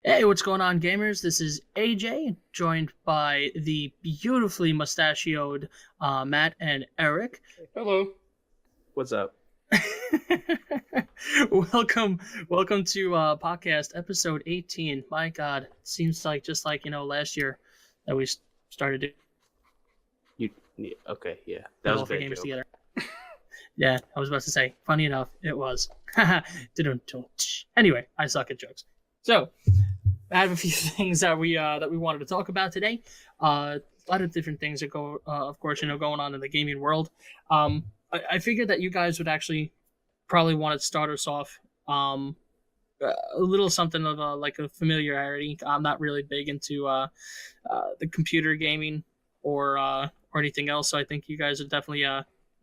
Hey, what's going on, gamers? This is AJ, joined by the beautifully mustachioed Matt and Eric. Hello. What's up? welcome, welcome to podcast episode 18. My God, seems like just like last year that we started doing Okay, yeah, that was a All4Gamerz bad joke. together. Yeah, I was about to say, funny enough, it was. Anyway, I suck at jokes. So, I have a few things that we wanted to talk about today. A lot of different things that go, of course, going on in the gaming world. I figured that you guys would actually probably want to start us off a little something of like a familiarity. I'm not really big into the computer gaming or anything else, so I think you guys are definitely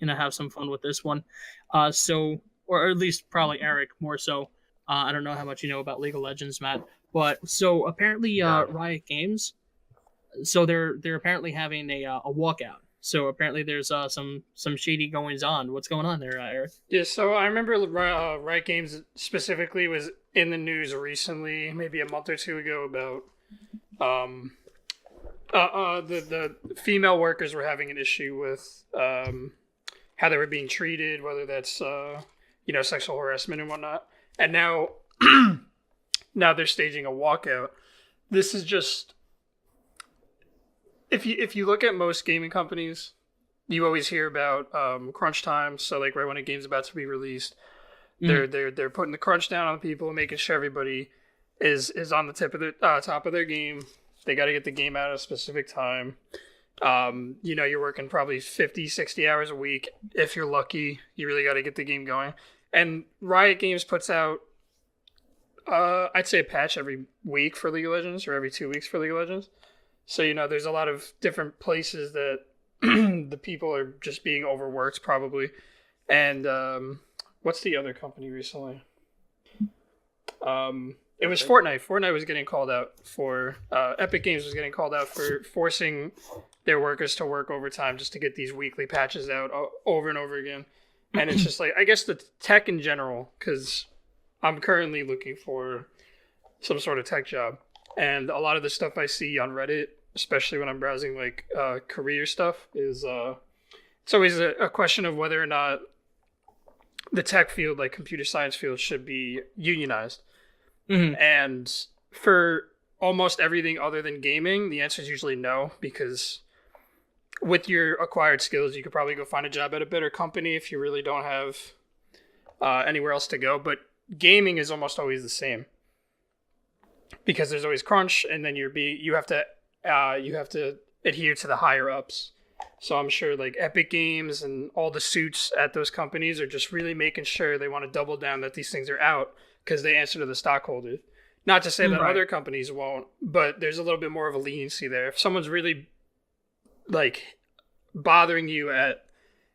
have some fun with this one. Or at least probably Eric more so. I don't know how much you know about League of Legends, Matt, but so apparently Riot Games, so they're apparently having a walkout. So apparently there's some shady goings on. What's going on there, Eric? Yeah, so I remember Riot Games specifically was in the news recently, maybe a month or two ago, about the female workers were having an issue with how they were being treated, whether that's sexual harassment and whatnot. And now now they're staging a walkout. This is just if you look at most gaming companies, you always hear about crunch time. So like right when a game's about to be released, they're putting the crunch down on people, making sure everybody is on the top of their game. They got to get the game out at a specific time. You're working probably 50, 60 hours a week. If you're lucky, you really got to get the game going. And Riot Games puts out, I'd say a patch every week for League of Legends, or every 2 weeks for League of Legends. So, there's a lot of different places that the people are just being overworked, probably. And what's the other company recently? It was Fortnite. Fortnite was getting called out for, Epic Games was getting called out for forcing their workers to work overtime just to get these weekly patches out over and over again. And it's just like, I guess the tech in general, because I'm currently looking for some sort of tech job. And a lot of the stuff I see on Reddit, especially when I'm browsing like career stuff, is it's always a question of whether or not the tech field, like computer science field, should be unionized. Mm-hmm. And for almost everything other than gaming, the answer is usually no, because with your acquired skills, you could probably go find a job at a better company if you really don't have anywhere else to go. But gaming is almost always the same, because there's always crunch, and then you have to adhere to the higher ups. So I'm sure like Epic Games and all the suits at those companies are just really making sure they want to double down that these things are out, because they answer to the stockholders. Not to say that other companies won't, but there's a little bit more of a leniency there. If someone's really like bothering you at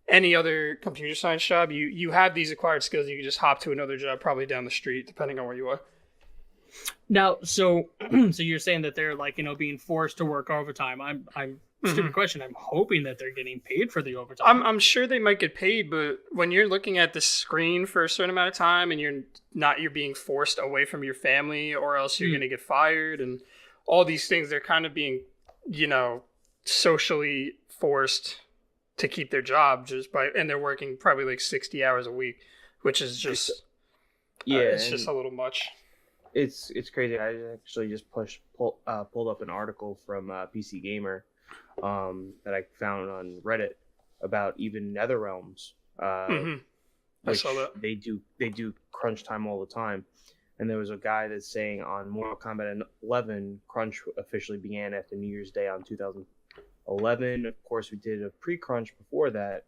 any other computer science job, you have these acquired skills, you can just hop to another job probably down the street, depending on where you are. Now, so you're saying that they're like being forced to work overtime. I'm stupid question. I'm hoping that they're getting paid for the overtime. I'm sure they might get paid, but when you're looking at the screen for a certain amount of time and you're being forced away from your family, or else you're going to get fired, and all these things, they're kind of being socially forced to keep their job and they're working probably like 60 hours a week, which is just it's just a little much. It's crazy. I actually just pulled up an article from PC Gamer that I found on Reddit about even NetherRealms. I saw that. They do crunch time all the time. And there was a guy that's saying on Mortal Kombat 11, crunch officially began after New Year's Day on 2011. Of course, we did a pre-crunch before that,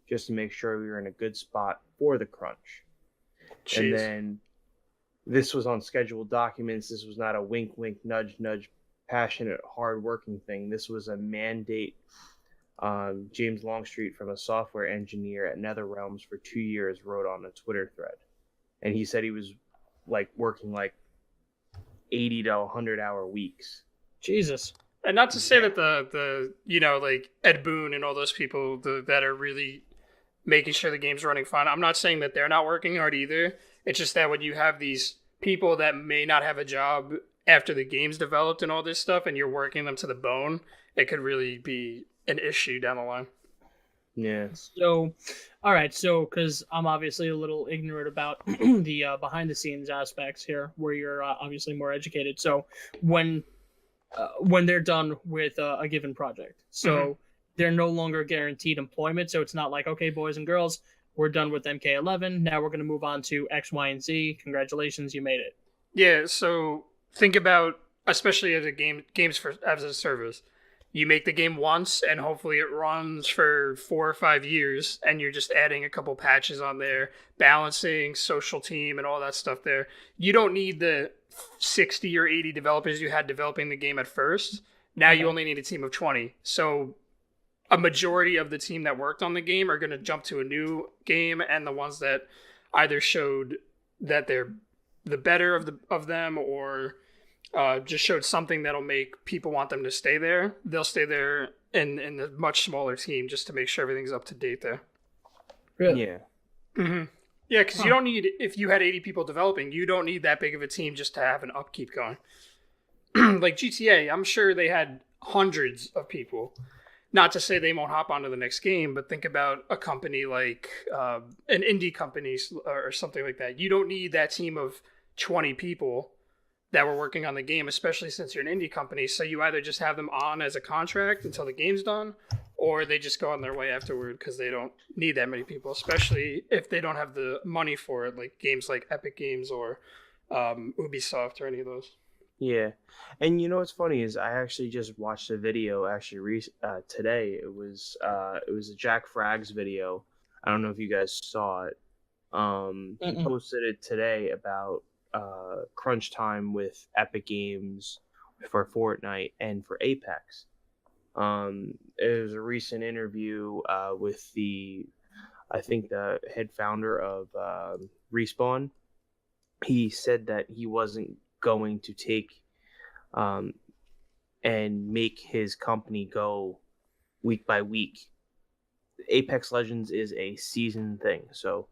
just to make sure we were in a good spot for the crunch. Jeez. And then this was on scheduled documents. This was not a wink, wink, nudge, nudge, passionate, hard-working thing. This was a mandate. James Longstreet, from a software engineer at NetherRealms for 2 years, wrote on a Twitter thread. And he said he was like working like 80 to 100-hour weeks. Jesus. And not to say that the like Ed Boon and all those people that are really making sure the game's running fine, I'm not saying that they're not working hard either. It's just that when you have these people that may not have a job after the game's developed and all this stuff, and you're working them to the bone, it could really be an issue down the line. Yeah. So, all right. So, because I'm obviously a little ignorant about the behind the scenes aspects here, where you're obviously more educated. So, when they're done with a given project, so they're no longer guaranteed employment. So it's not like, okay, boys and girls, we're done with MK11. Now we're going to move on to X, Y, and Z. Congratulations, you made it. Yeah, so think about, especially as a games for as a service. You make the game once, and hopefully it runs for 4 or 5 years, and you're just adding a couple patches on there, balancing social team and all that stuff there. You don't need the 60 or 80 developers you had developing the game at first. Now you only need a team of 20. So a majority of the team that worked on the game are going to jump to a new game, and the ones that either showed that they're the better of them, or just showed something that'll make people want them to stay there, they'll stay there in a much smaller team just to make sure everything's up to date there. Really? Yeah. Mm-hmm. Yeah, because you don't need, if you had 80 people developing, you don't need that big of a team just to have an upkeep going. Like GTA, I'm sure they had hundreds of people. Not to say they won't hop onto the next game, but think about a company like an indie company or something like that. You don't need that team of 20 people that were working on the game, especially since you're an indie company. So you either just have them on as a contract until the game's done, or they just go on their way afterward because they don't need that many people, especially if they don't have the money for it, like games like Epic Games or Ubisoft or any of those. Yeah, and you know what's funny is I actually just watched a video today. It was a Jack Frags video. I don't know if you guys saw it. He posted it today about crunch time with Epic Games for Fortnite and for Apex. It was a recent interview with I think the head founder of Respawn. He said that he wasn't going to take and make his company go week by week. Apex Legends is a season thing, so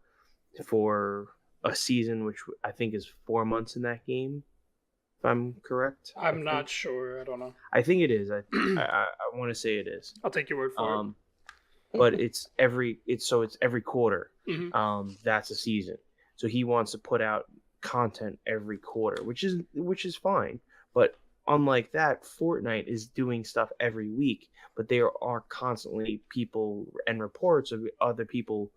for a season, which I think is 4 months in that game, if I'm correct. I'm not sure. I don't know. I think it is. I want to say it is. I'll take your word for it. But it's every quarter. Mm-hmm. That's a season. So he wants to put out content every quarter, which is fine. But unlike that, Fortnite is doing stuff every week, but there are constantly people and reports of other people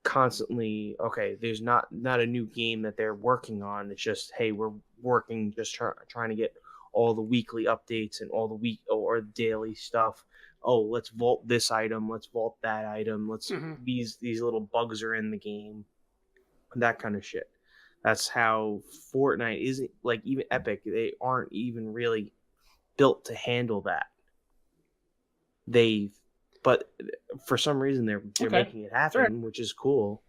constantly, okay, there's not a new game that they're working on. It's just, hey, we're working, just trying to get all the weekly updates and all the week or daily stuff. Oh, let's vault this item, let's vault that item, let's these little bugs are in the game, that kind of shit. That's how Fortnite isn't, like, even Epic, they aren't even really built to handle that. But for some reason they're making it happen, which is cool.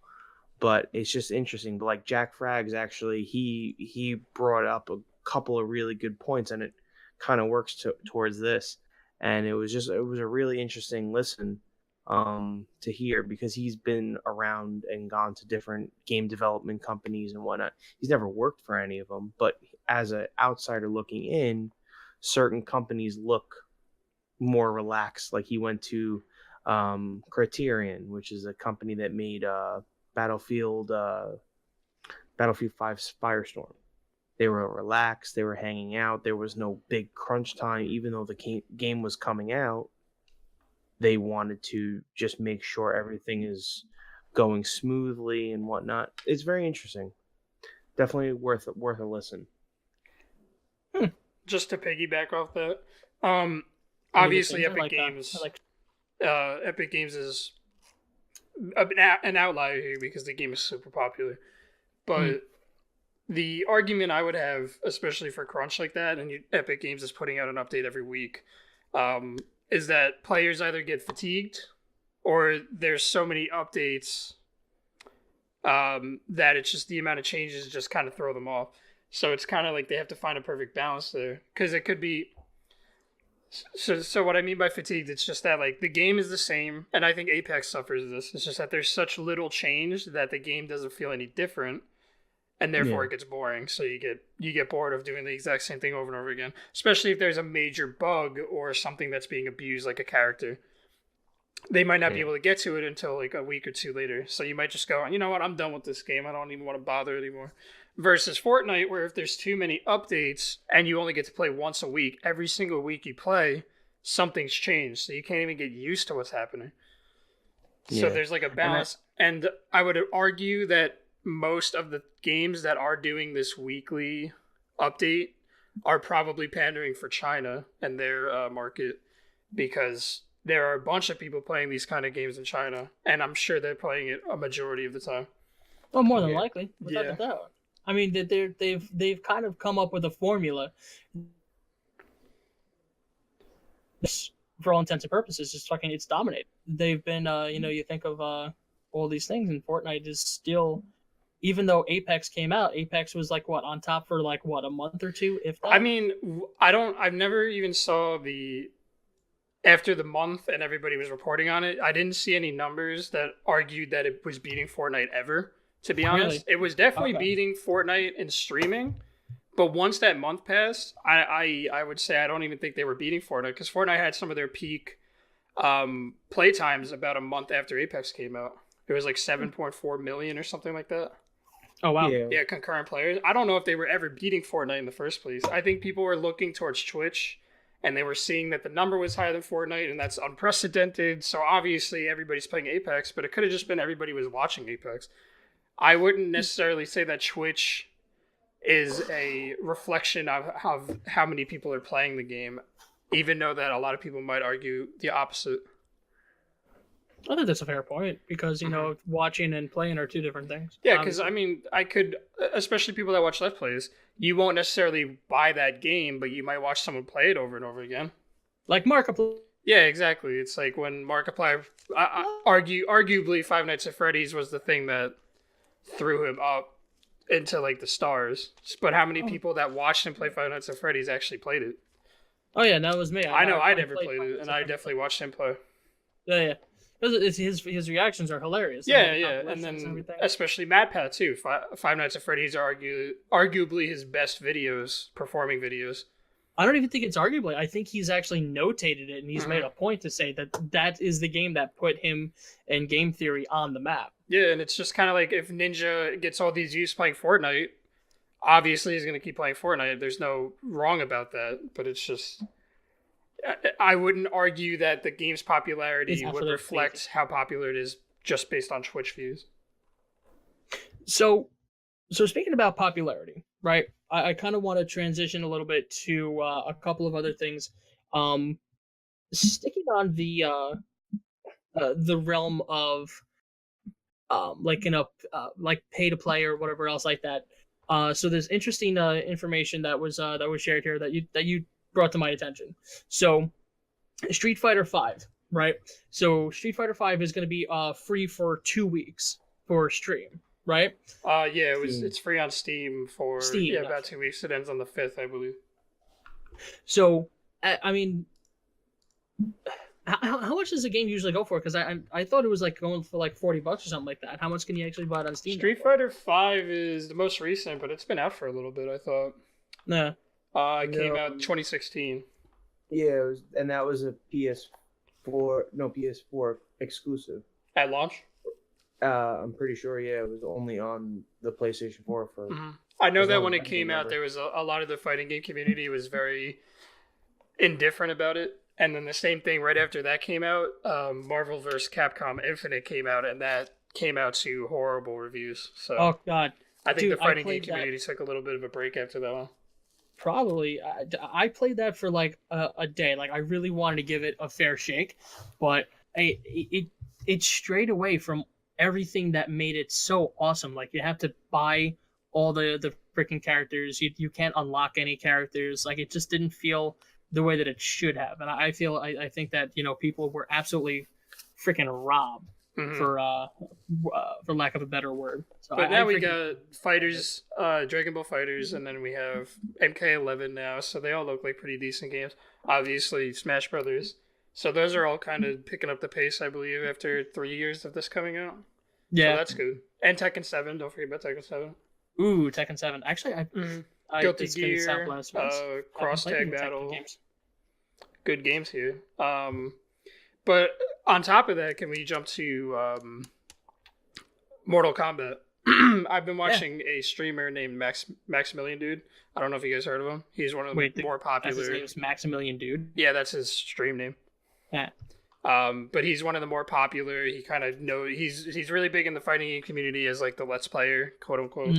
But it's just interesting. But like Jack Frags, actually, he brought up a couple of really good points, and it kind of works towards this. And it was a really interesting listen to hear, because he's been around and gone to different game development companies and whatnot. He's never worked for any of them, but as an outsider looking in, certain companies look more relaxed. Like he went to Criterion, which is a company that made Battlefield 5 Firestorm. They were relaxed, they were hanging out, there was no big crunch time. Even though the game was coming out, they wanted to just make sure everything is going smoothly and whatnot. It's very interesting. Definitely worth a listen. Just to piggyback off that, obviously Epic Games, Epic Games is an outlier here because the game is super popular. But the argument I would have, especially for crunch like that, and Epic Games is putting out an update every week, is that players either get fatigued or there's so many updates that it's just the amount of changes just kind of throw them off. So it's kind of like they have to find a perfect balance there, because it could be. So what I mean by fatigued, it's just that like the game is the same, and I think Apex suffers this. It's just that there's such little change that the game doesn't feel any different, and therefore it gets boring. So you get bored of doing the exact same thing over and over again, especially if there's a major bug or something that's being abused, like a character. They might not be able to get to it until like a week or two later. So you might just go, you know what, I'm done with this game. I don't even want to bother anymore. Versus Fortnite, where if there's too many updates and you only get to play once a week, every single week you play, something's changed. So you can't even get used to what's happening. Yeah. So there's like a balance. And I would argue that most of the games that are doing this weekly update are probably pandering for China and their market, because there are a bunch of people playing these kind of games in China, and I'm sure they're playing it a majority of the time. Well, more than likely, without a doubt. I mean, they've kind of come up with a formula. For all intents and purposes, it's dominated. They've been, you think of all these things, and Fortnite is still, even though Apex came out, Apex was like on top for like a month or two, if that. I mean, I've never even saw after the month and everybody was reporting on it, I didn't see any numbers that argued that it was beating Fortnite ever, to be honest. Really? It was definitely beating Fortnite in streaming, but once that month passed, I would say I don't even think they were beating Fortnite, because Fortnite had some of their peak play times about a month after Apex came out. It was like 7.4 million or something like that. Oh, wow. Yeah, concurrent players. I don't know if they were ever beating Fortnite in the first place. I think people were looking towards Twitch, and they were seeing that the number was higher than Fortnite, and that's unprecedented. So obviously everybody's playing Apex, but it could have just been everybody was watching Apex. I wouldn't necessarily say that Twitch is a reflection of how many people are playing the game, even though that a lot of people might argue the opposite. I think that's a fair point, because, watching and playing are two different things. Yeah, because, I mean, I could, especially people that watch Let's Plays, you won't necessarily buy that game, but you might watch someone play it over and over again. Like Markiplier. Yeah, exactly. It's like when Markiplier, arguably Five Nights at Freddy's was the thing that threw him up into, like, the stars. But how many people that watched him play Five Nights at Freddy's actually played it? Oh, yeah, that was me. I know, I never played it, and I definitely watched him play. Yeah. His reactions are hilarious. Yeah, and then especially MatPat too. Five Nights at Freddy's are arguably his best videos, performing videos. I don't even think it's arguably. I think he's actually notated it, and he's made a point to say that is the game that put him and game theory on the map. Yeah, and it's just kind of like, if Ninja gets all these views playing Fortnite, obviously he's going to keep playing Fortnite. There's no wrong about that, but it's just, I wouldn't argue that the game's popularity would reflect how popular it is just based on Twitch views. So speaking about popularity, right? I kind of want to transition a little bit to a couple of other things. Sticking on the realm of like pay to play or whatever else like that. So there's interesting information that was shared here that you brought to my attention. So Street Fighter V, right? So Street Fighter V is going to be free for 2 weeks for stream, right? It's free on Steam for about 2 weeks. It ends on the 5th, I believe. So I mean, how much does a game usually go for? Because I thought it was like going for like $40 or something like that. How much can you actually buy it on Steam? Street Fighter V is the most recent, but it's been out for a little bit, I thought. Yeah. It came out in 2016. Yeah, that was a PS4 exclusive. At launch? I'm pretty sure, yeah, it was only on the PlayStation 4 for... Mm-hmm. I know that when it came out, there was a lot of the fighting game community was very indifferent about it. And then the same thing right after that came out, Marvel vs. Capcom Infinite came out, and that came out to horrible reviews. So oh, God. I think the fighting game community took a little bit of a break after that one. Probably. I played that for like a day. Like, I really wanted to give it a fair shake, but it strayed away from everything that made it so awesome. Like, you have to buy all the freaking characters. You can't unlock any characters. Like, it just didn't feel the way that it should have. And I think that, people were absolutely freaking robbed. Mm-hmm. For lack of a better word. So but now we got Fighters, Dragon Ball Fighters, and then we have MK11 now, so they all look like pretty decent games. Obviously, Smash Brothers. So those are all kind of picking up the pace, I believe, after 3 years of this coming out. Yeah. So that's good. And Tekken 7, don't forget about Tekken 7. Ooh, Tekken 7. Actually, I Guilty just couldn't sound Gear, blast once. Cross Played Tag any Tekken Battle. games. Good games here. But on top of that, can we jump to Mortal Kombat? I've been watching a streamer named Maximilian Dude. I don't know if you guys heard of him. He's one of the more popular. His name is Maximilian Dude. Yeah, that's his stream name. Yeah. But he's one of the more popular. He kind of he's really big in the fighting game community as like the Let's Player, quote unquote.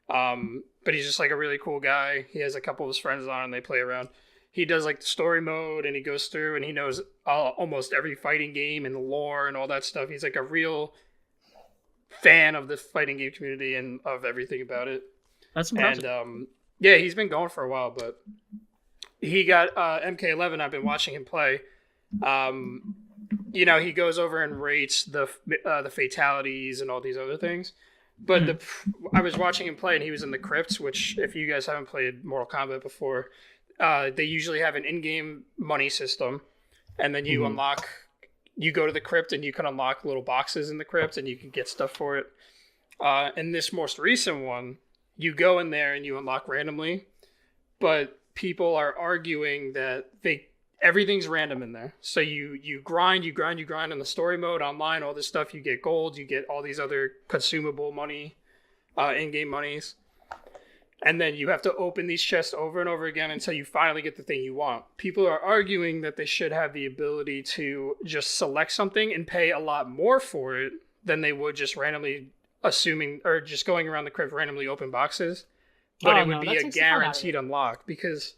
Mm-hmm. But he's just like a really cool guy. He has a couple of his friends on and they play around. He does like the story mode and he goes through and he knows almost every fighting game and the lore and all that stuff. He's like a real fan of the fighting game community and of everything about it. That's impressive. And yeah, he's been going for a while, but he got MK11. I've been watching him play. You know, he goes over and rates the fatalities and all these other things. But I was watching him play, and he was in the crypts, which, if you guys haven't played Mortal Kombat before, they usually have an in-game money system, and then you unlock. You go to the crypt, and you can unlock little boxes in the crypt, and you can get stuff for it. In this most recent one, you go in there and you unlock randomly, but people are arguing that everything's random in there. So you grind in the story mode online, all this stuff. You get gold, you get all these other consumable money, in-game monies. And then you have to open these chests over and over again until you finally get the thing you want. People are arguing that they should have the ability to just select something and pay a lot more for it than they would just randomly assuming or just going around the crypt randomly open boxes. But it would be a guaranteed unlock, because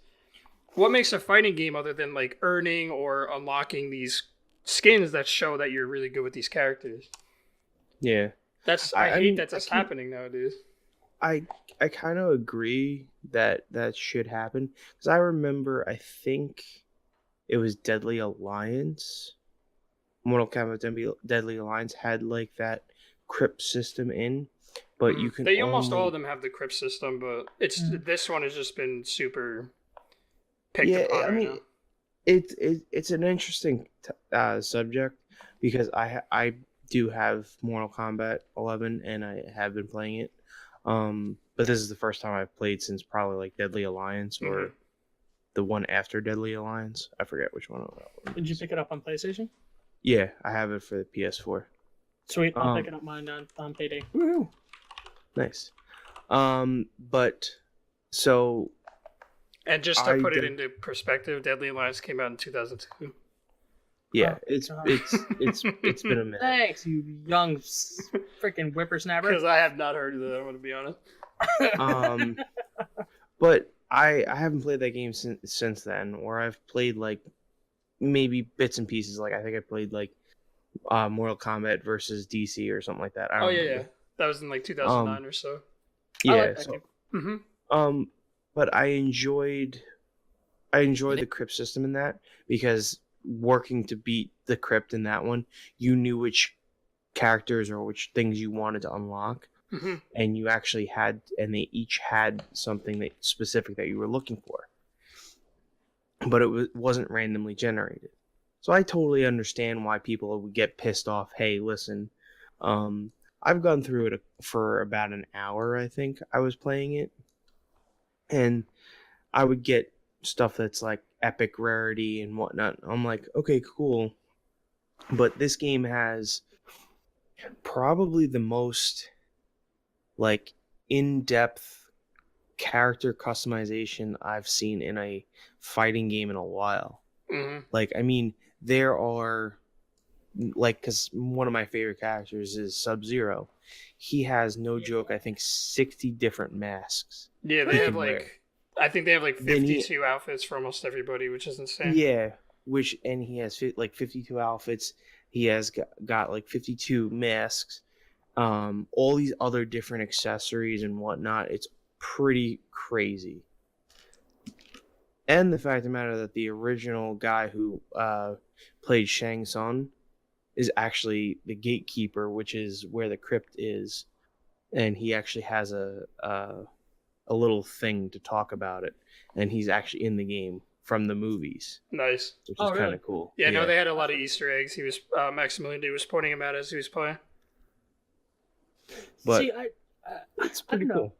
what makes a fighting game other than like earning or unlocking these skins that show that you're really good with these characters? Yeah. I hate that that's happening nowadays. I kind of agree that should happen, because I remember, I think it was Deadly Alliance. Mortal Kombat Deadly Alliance had like that crypt system in, but you can almost all of them have the crypt system, but this one has just been super picked apart. I mean, it's an interesting subject, because I do have Mortal Kombat 11 and I have been playing it, but this is the first time I've played since probably like Deadly Alliance or the one after Deadly Alliance. I forget which one. Did you pick it up on PlayStation? Yeah, I have it for the PS4. Sweet, I'll pick it up mine on payday. Woohoo! Nice. But so. And just to put it into perspective, Deadly Alliance came out in 2002. Yeah, it's been a minute. Thanks, you young freaking whippersnapper. Because I have not heard of that, I'm going to be honest. But I haven't played that game since then, or I've played like maybe bits and pieces. Like I think I played like Mortal Kombat versus DC or something like that. I don't remember. Yeah, that was in like 2009 or so. Yeah. But I enjoyed the crypt system in that, because working to beat the crypt in that one, you knew which characters or which things you wanted to unlock, and you actually had, and they each had something that specific that you were looking for, but it wasn't randomly generated. So I totally understand why people would get pissed off. Hey, listen, I've gone through it for about an hour. I think I was playing it, and I would get stuff that's like epic rarity and whatnot. I'm like, okay, cool. But this game has probably the most like in-depth character customization I've seen in a fighting game in a while. Like, I mean, there are like, because one of my favorite characters is Sub-Zero. He has, no joke, I think 60 different masks. Yeah, they have like, I think they have like 52 outfits for almost everybody, which is insane. Yeah, and he has like 52 outfits. He has got like 52 masks, all these other different accessories and whatnot. It's pretty crazy. And the fact of the matter that the original guy who played Shang Tsung is actually the gatekeeper, which is where the crypt is, and he actually has a little thing to talk about it, and he's actually in the game from the movies. Nice. Which is kind of cool. Yeah, no, they had a lot of Easter eggs. He was Maximilian D was pointing him out as he was playing. But see, it's pretty cool.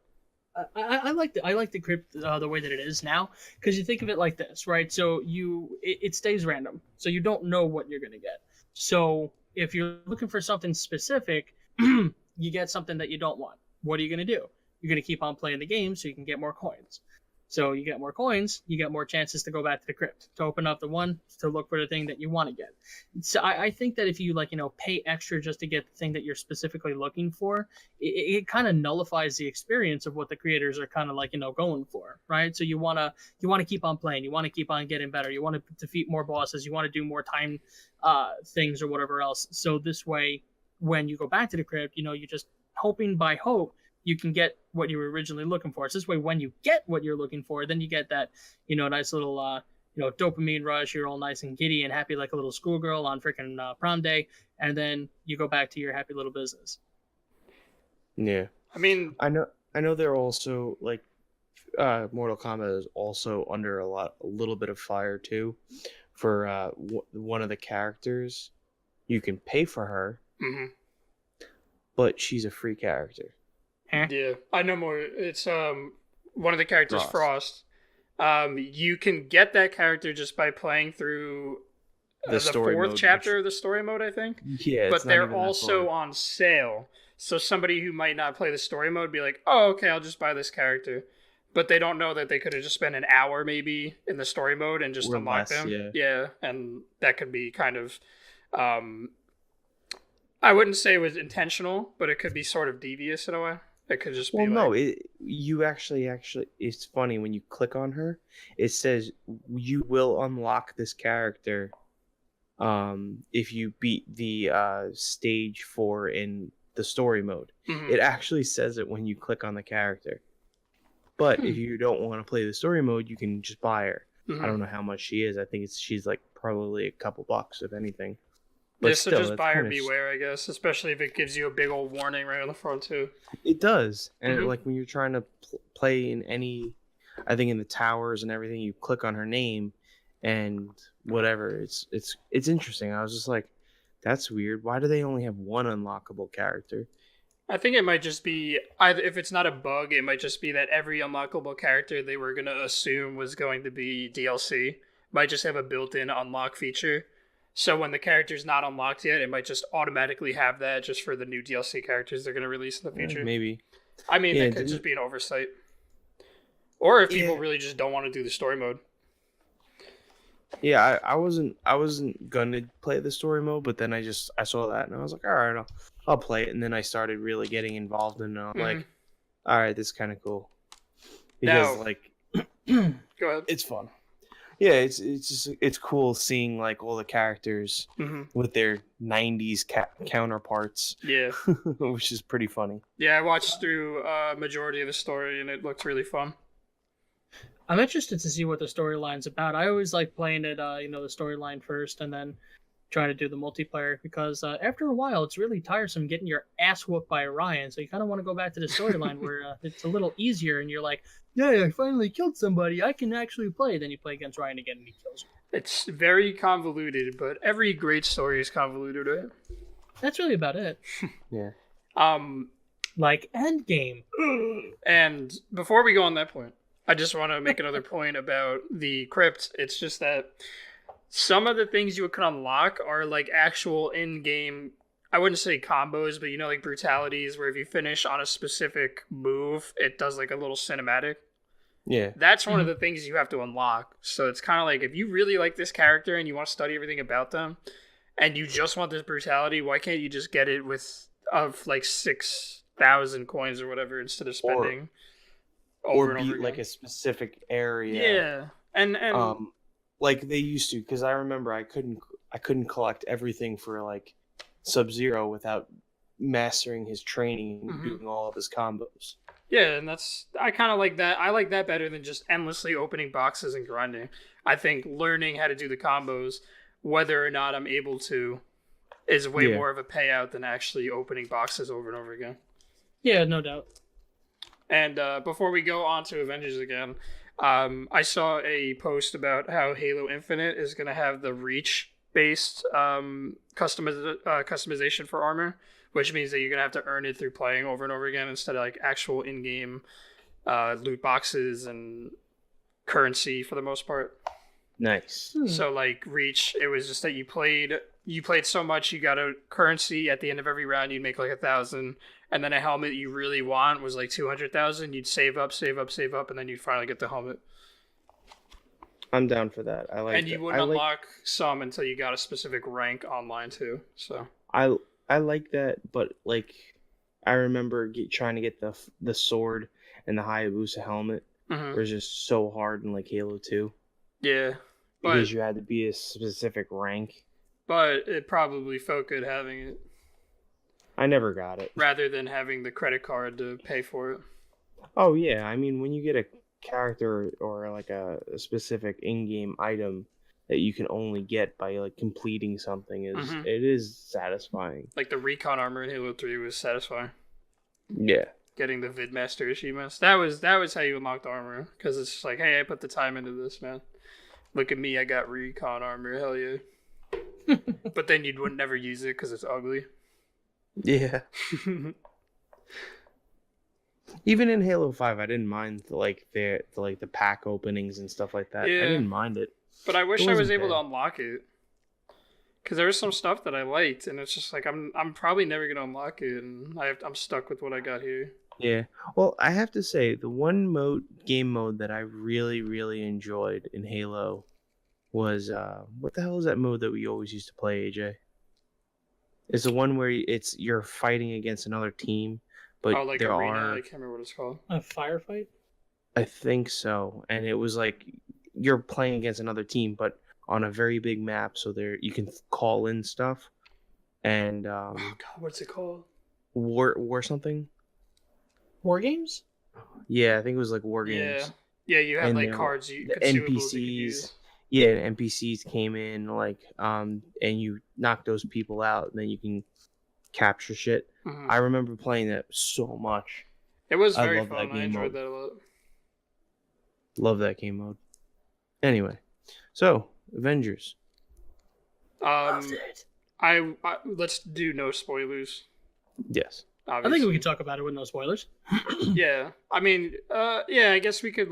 I like the crypt the way that it is now, because you think of it like this, right? So it stays random, so you don't know what you're gonna get. So if you're looking for something specific, you get something that you don't want. What are you gonna do? You're gonna keep on playing the game so you can get more coins. So you get more coins, you get more chances to go back to the crypt, to open up the one, to look for the thing that you want to get. So I think that if you pay extra just to get the thing that you're specifically looking for, it kind of nullifies the experience of what the creators are kind of going for, right? So you wanna keep on playing, you want to keep on getting better, you want to defeat more bosses, you want to do more time things or whatever else. So this way, when you go back to the crypt, you just hoping by hope you can get what you were originally looking for. So this way, when you get what you're looking for, then you get that, nice little, dopamine rush. You're all nice and giddy and happy like a little schoolgirl on freaking prom day, and then you go back to your happy little business. Yeah, I mean, I know they're also like Mortal Kombat is also under a little bit of fire too, for one of the characters. You can pay for her, but she's a free character. Yeah, I know more. It's one of the characters, Frost. You can get that character just by playing through the fourth chapter of the story mode, I think. Yeah, but they're also on sale. So somebody who might not play the story mode be like, "Oh, okay, I'll just buy this character," but they don't know that they could have just spent an hour maybe in the story mode and just unlock them. Yeah, and that could be kind of. I wouldn't say it was intentional, but it could be sort of devious in a way. It could just be you actually, it's funny when you click on her, it says you will unlock this character if you beat the stage 4 in the story mode. It actually says it when you click on the character. But if you don't want to play the story mode, you can just buy her. I don't know how much she is. I think she's like probably a couple bucks, if anything. But so just buyer beware, I guess, especially if it gives you a big old warning right on the front too. It does, and like when you're trying to play in any, I think in the towers and everything, you click on her name, and whatever. It's interesting. I was just like, that's weird. Why do they only have one unlockable character? I think it might just be either, if it's not a bug, it might just be that every unlockable character they were gonna assume was going to be DLC might just have a built-in unlock feature. So when the character's not unlocked yet, it might just automatically have that just for the new DLC characters they're going to release in the future. Maybe. I mean, that could just be an oversight. Or if people really just don't want to do the story mode. Yeah, I wasn't gonna play the story mode, but then I saw that and I was like, all right, I'll play it. And then I started really getting involved in it. I'm like, all right, this is kind of cool. Because go ahead. It's fun. Yeah, it's cool seeing like all the characters with their 90s counterparts. Yeah, which is pretty funny. Yeah, I watched through a majority of the story and it looked really fun. I'm interested to see what the storyline's about. I always like playing it, the storyline first and then trying to do the multiplayer, because after a while it's really tiresome getting your ass whooped by Orion. So you kind of want to go back to the storyline where it's a little easier and you're like, yeah, I finally killed somebody. I can actually play. Then you play against Ryan again and he kills you. It's very convoluted, but every great story is convoluted, right? That's really about it. Yeah. Like Endgame. And before we go on that point, I just want to make another point about the crypt. It's just that some of the things you can unlock are like actual in-game, I wouldn't say combos, but like brutalities where if you finish on a specific move, it does like a little cinematic. Yeah. That's one of the things you have to unlock. So it's kind of like, if you really like this character and you want to study everything about them and you just want this brutality, why can't you just get it with like 6,000 coins or whatever instead of spending or beat like a specific area. Yeah. And like they used to, because I remember I couldn't collect everything for like Sub-Zero without mastering his training and doing all of his combos. Yeah, and I kind of like that. I like that better than just endlessly opening boxes and grinding. I think learning how to do the combos, whether or not I'm able to, is way more of a payout than actually opening boxes over and over again. Yeah, no doubt. And before we go on to Avengers again, I saw a post about how Halo Infinite is going to have the reach-based customization for armor, which means that you're going to have to earn it through playing over and over again instead of like actual in-game loot boxes and currency for the most part. Nice. So like Reach, it was just that you played so much, you got a currency at the end of every round. You'd make like 1,000, and then a helmet you really want was like 200,000. You'd save up, and then you'd finally get the helmet. I'm down for that. I like. And you wouldn't unlock some until you got a specific rank online too. So I like that, but like I remember trying to get the sword and the Hayabusa helmet. It was just so hard in like Halo 2. Yeah. Because you had to be a specific rank. But it probably felt good having it. I never got it. Rather than having the credit card to pay for it. Oh, yeah. I mean, when you get a character or like a specific in-game item that you can only get by like completing something, it is satisfying. Like the recon armor in Halo 3 was satisfying. Yeah. Getting the Vidmaster achievements. That was how you unlocked armor. Because it's just like, hey, I put the time into this, man. Look at me, I got recon armor, hell yeah. But then you would never use it because it's ugly. Yeah. Even in Halo 5, I didn't mind the pack openings and stuff like that. Yeah. I didn't mind it. But I wish I was able to unlock it. Because there was some stuff that I liked, and it's just like I'm probably never gonna unlock it, and I'm stuck with what I got here. Yeah. Well, I have to say the one game mode that I really, really enjoyed in Halo was what the hell is that mode that we always used to play, AJ? It's the one where you're fighting against another team, but like there arena. I can't remember what it's called. A firefight? I think so. And it was like you're playing against another team, but on a very big map, so there you can call in stuff. And oh god, what's it called? War something? War games? Yeah, I think it was like War Games. Yeah, you had and like cards, NPCs. you could use. Yeah, NPCs came in and you knock those people out, and then you can capture shit. Mm-hmm. I remember playing that so much. It was very fun. I enjoyed that a lot. Love that game mode. Anyway, so Avengers. Loved it. I let's do no spoilers. Yes. Obviously. I think we can talk about it with no spoilers. Yeah, I mean, yeah, I guess we could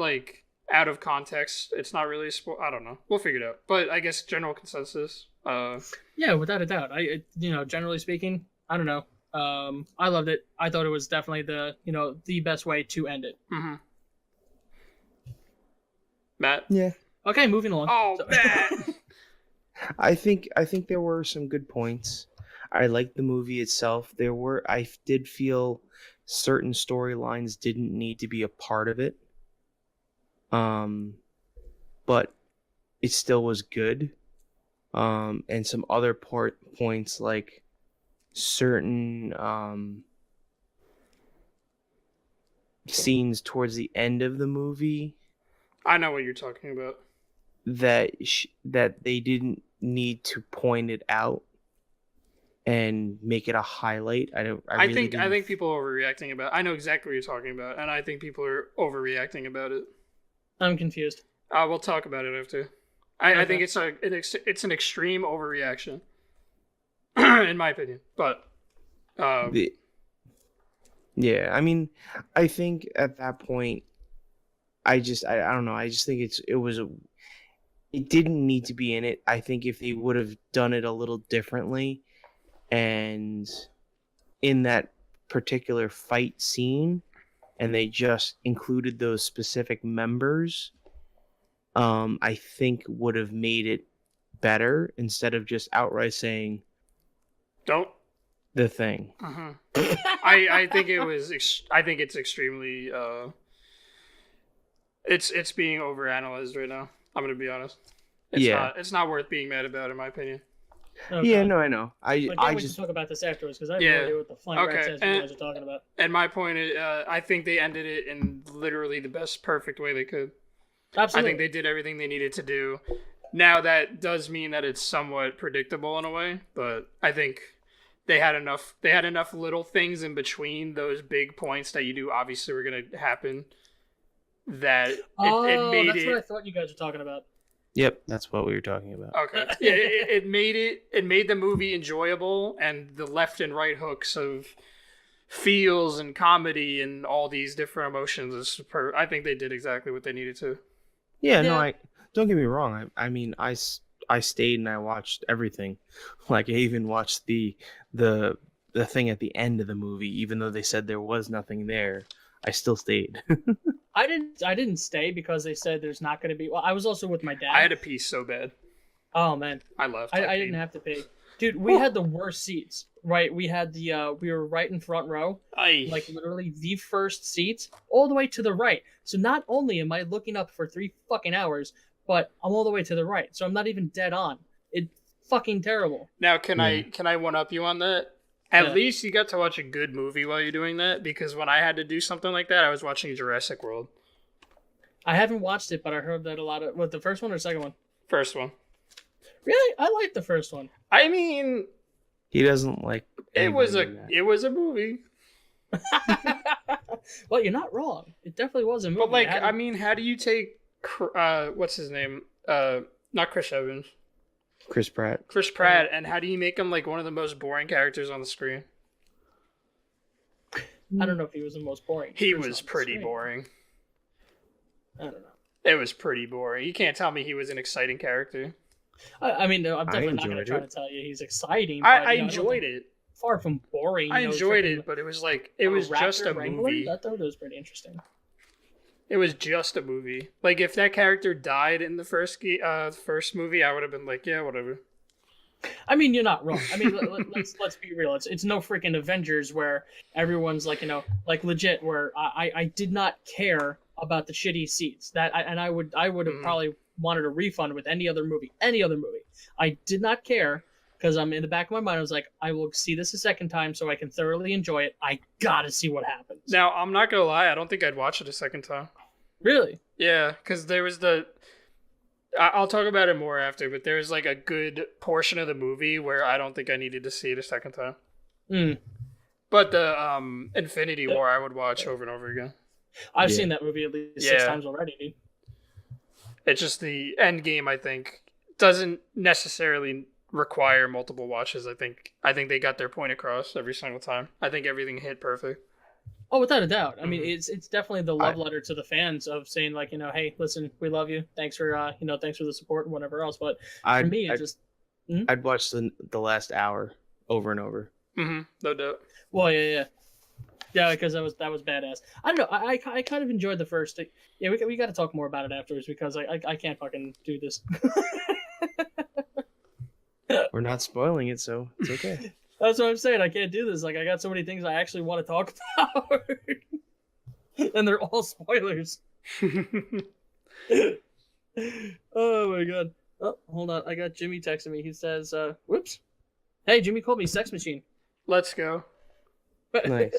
out of context. It's not really I don't know. We'll figure it out. But I guess general consensus. Yeah, without a doubt. Generally speaking, I don't know. I loved it. I thought it was definitely the best way to end it. Mm-hmm. Matt. Yeah. Okay, moving along. Oh, Matt. I think there were some good points. I liked the movie itself. I did feel certain storylines didn't need to be a part of it. But it still was good. And some other points like certain scenes towards the end of the movie. I know what you're talking about. That they didn't need to point it out and make it a highlight. I think people are overreacting about. I know exactly what you're talking about, and I think people are overreacting about it. I'm confused. We'll talk about it after. I think it's an extreme overreaction, in my opinion. But yeah, I mean, I think at that point, I don't know. I just think it didn't need to be in it. I think if they would have done it a little differently, and in that particular fight scene, and they just included those specific members, I think would have made it better instead of just outright saying, "Don't." The Thing. Uh-huh. I think it was. I think it's extremely. It's being overanalyzed right now. I'm gonna be honest. It's not worth being mad about, in my opinion. Okay. Yeah, no, I know. I just talk about this afterwards because I have no idea what the flying rat says you guys are talking about. And my point is, I think they ended it in literally the best, perfect way they could. Absolutely. I think they did everything they needed to do. Now that does mean that it's somewhat predictable in a way, but I think they had enough. They had enough little things in between those big points that you knew obviously were going to happen. That it made that's it. what I thought you guys were talking about. Yep, that's what we were talking about. Okay. Yeah, it made the movie enjoyable, and the left and right hooks of feels and comedy and all these different emotions is superb. I think they did exactly what they needed to. Yeah, no, Yeah. I don't get me wrong. I mean, I stayed and I watched everything. Like I even watched the the thing at the end of the movie, even though they said there was nothing there. I still stayed. I didn't stay because they said there's not going to be. Well, I was also with my dad. I had to pee so bad. Oh man, I left. I didn't have to pay. Dude, we had the worst seats. Right, we had we were right in front row, like literally the first seats, all the way to the right. So not only am I looking up for 3 fucking hours, but I'm all the way to the right. So I'm not even dead on. It's fucking terrible. Now, Yeah. can I one up you on that? At Yeah. least you got to watch a good movie while you're doing that, because when I had to do something like that, I was watching Jurassic World. I haven't watched it, but I heard that a lot of what the first one or second one. First one. Really, I liked the first one. I mean, He doesn't like. it was anybody in that. it was a movie. Well, you're not wrong. It definitely was a movie. But like, It had- I mean, how do you take what's his name? Not Chris Evans, Chris Pratt. Chris Pratt, and how do you make him like one of the most boring characters on the screen? I don't know if he was the most boring. He person was on the pretty screen. boring. I don't know. It was pretty boring. You can't tell me he was an exciting character. I mean, no, I'm I definitely not going to enjoyed try it. to tell you he's exciting. I but, you know, don't enjoyed think- it. Far from boring. I you know, enjoyed freaking- it, but it was like it was just a Raptor Wrangler? movie. I thought that was pretty interesting. It was just a movie. Like if that character died in the first movie, I would have been like, yeah, whatever. I mean, you're not wrong. I mean, let's be real. It's no freaking Avengers where everyone's like, you know, like legit. Where I did not care about the shitty seats I would have Mhm. probably wanted a refund with any other movie. I did not care because I'm in the back of my mind. I was like, I will see this a second time so I can thoroughly enjoy it. I gotta see what happens. Now I'm not gonna lie, I don't think I'd watch it a second time. Really? Yeah, because there was I'll talk about it more after, but there was like a good portion of the movie where I don't think I needed to see it a second time. Mm. But the Infinity War I would watch over and over again. I've Yeah. seen that movie at least 6 Yeah. times already, dude. It's just the Endgame, I think, doesn't necessarily require multiple watches. I think they got their point across every single time. I think everything hit perfect. Oh, without a doubt. I mean, Mhm. it's definitely the love letter to the fans of saying like, you know, hey, listen, we love you. Thanks for thanks for the support and whatever else. But for I'd, me, it I'd, just I'd watch the last hour over and over. Mm-hmm. No doubt. well, yeah, because that was badass. I don't know. I kind of enjoyed the first. Yeah, we got to talk more about it afterwards because I can't fucking do this. We're not spoiling it, so it's okay. That's what I'm saying. I can't do this. Like, I got so many things I actually want to talk about, and they're all spoilers. Oh my god. Oh, hold on. I got Jimmy texting me. He says, "Whoops, hey, Jimmy called me sex machine." Let's go. Nice.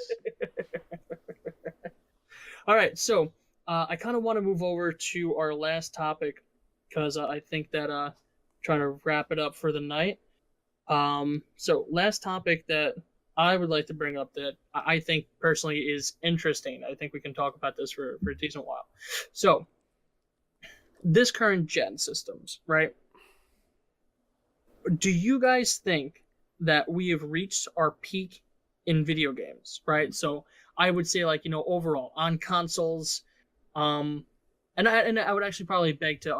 All right, so I kind of want to move over to our last topic because I think that trying to wrap it up for the night. So last topic that I would like to bring up that I think personally is interesting. I think we can talk about this for a decent while. So this current gen systems, right? Do you guys think that we have reached our peak in video games, right? So I would say like, overall on consoles, and I would actually probably beg to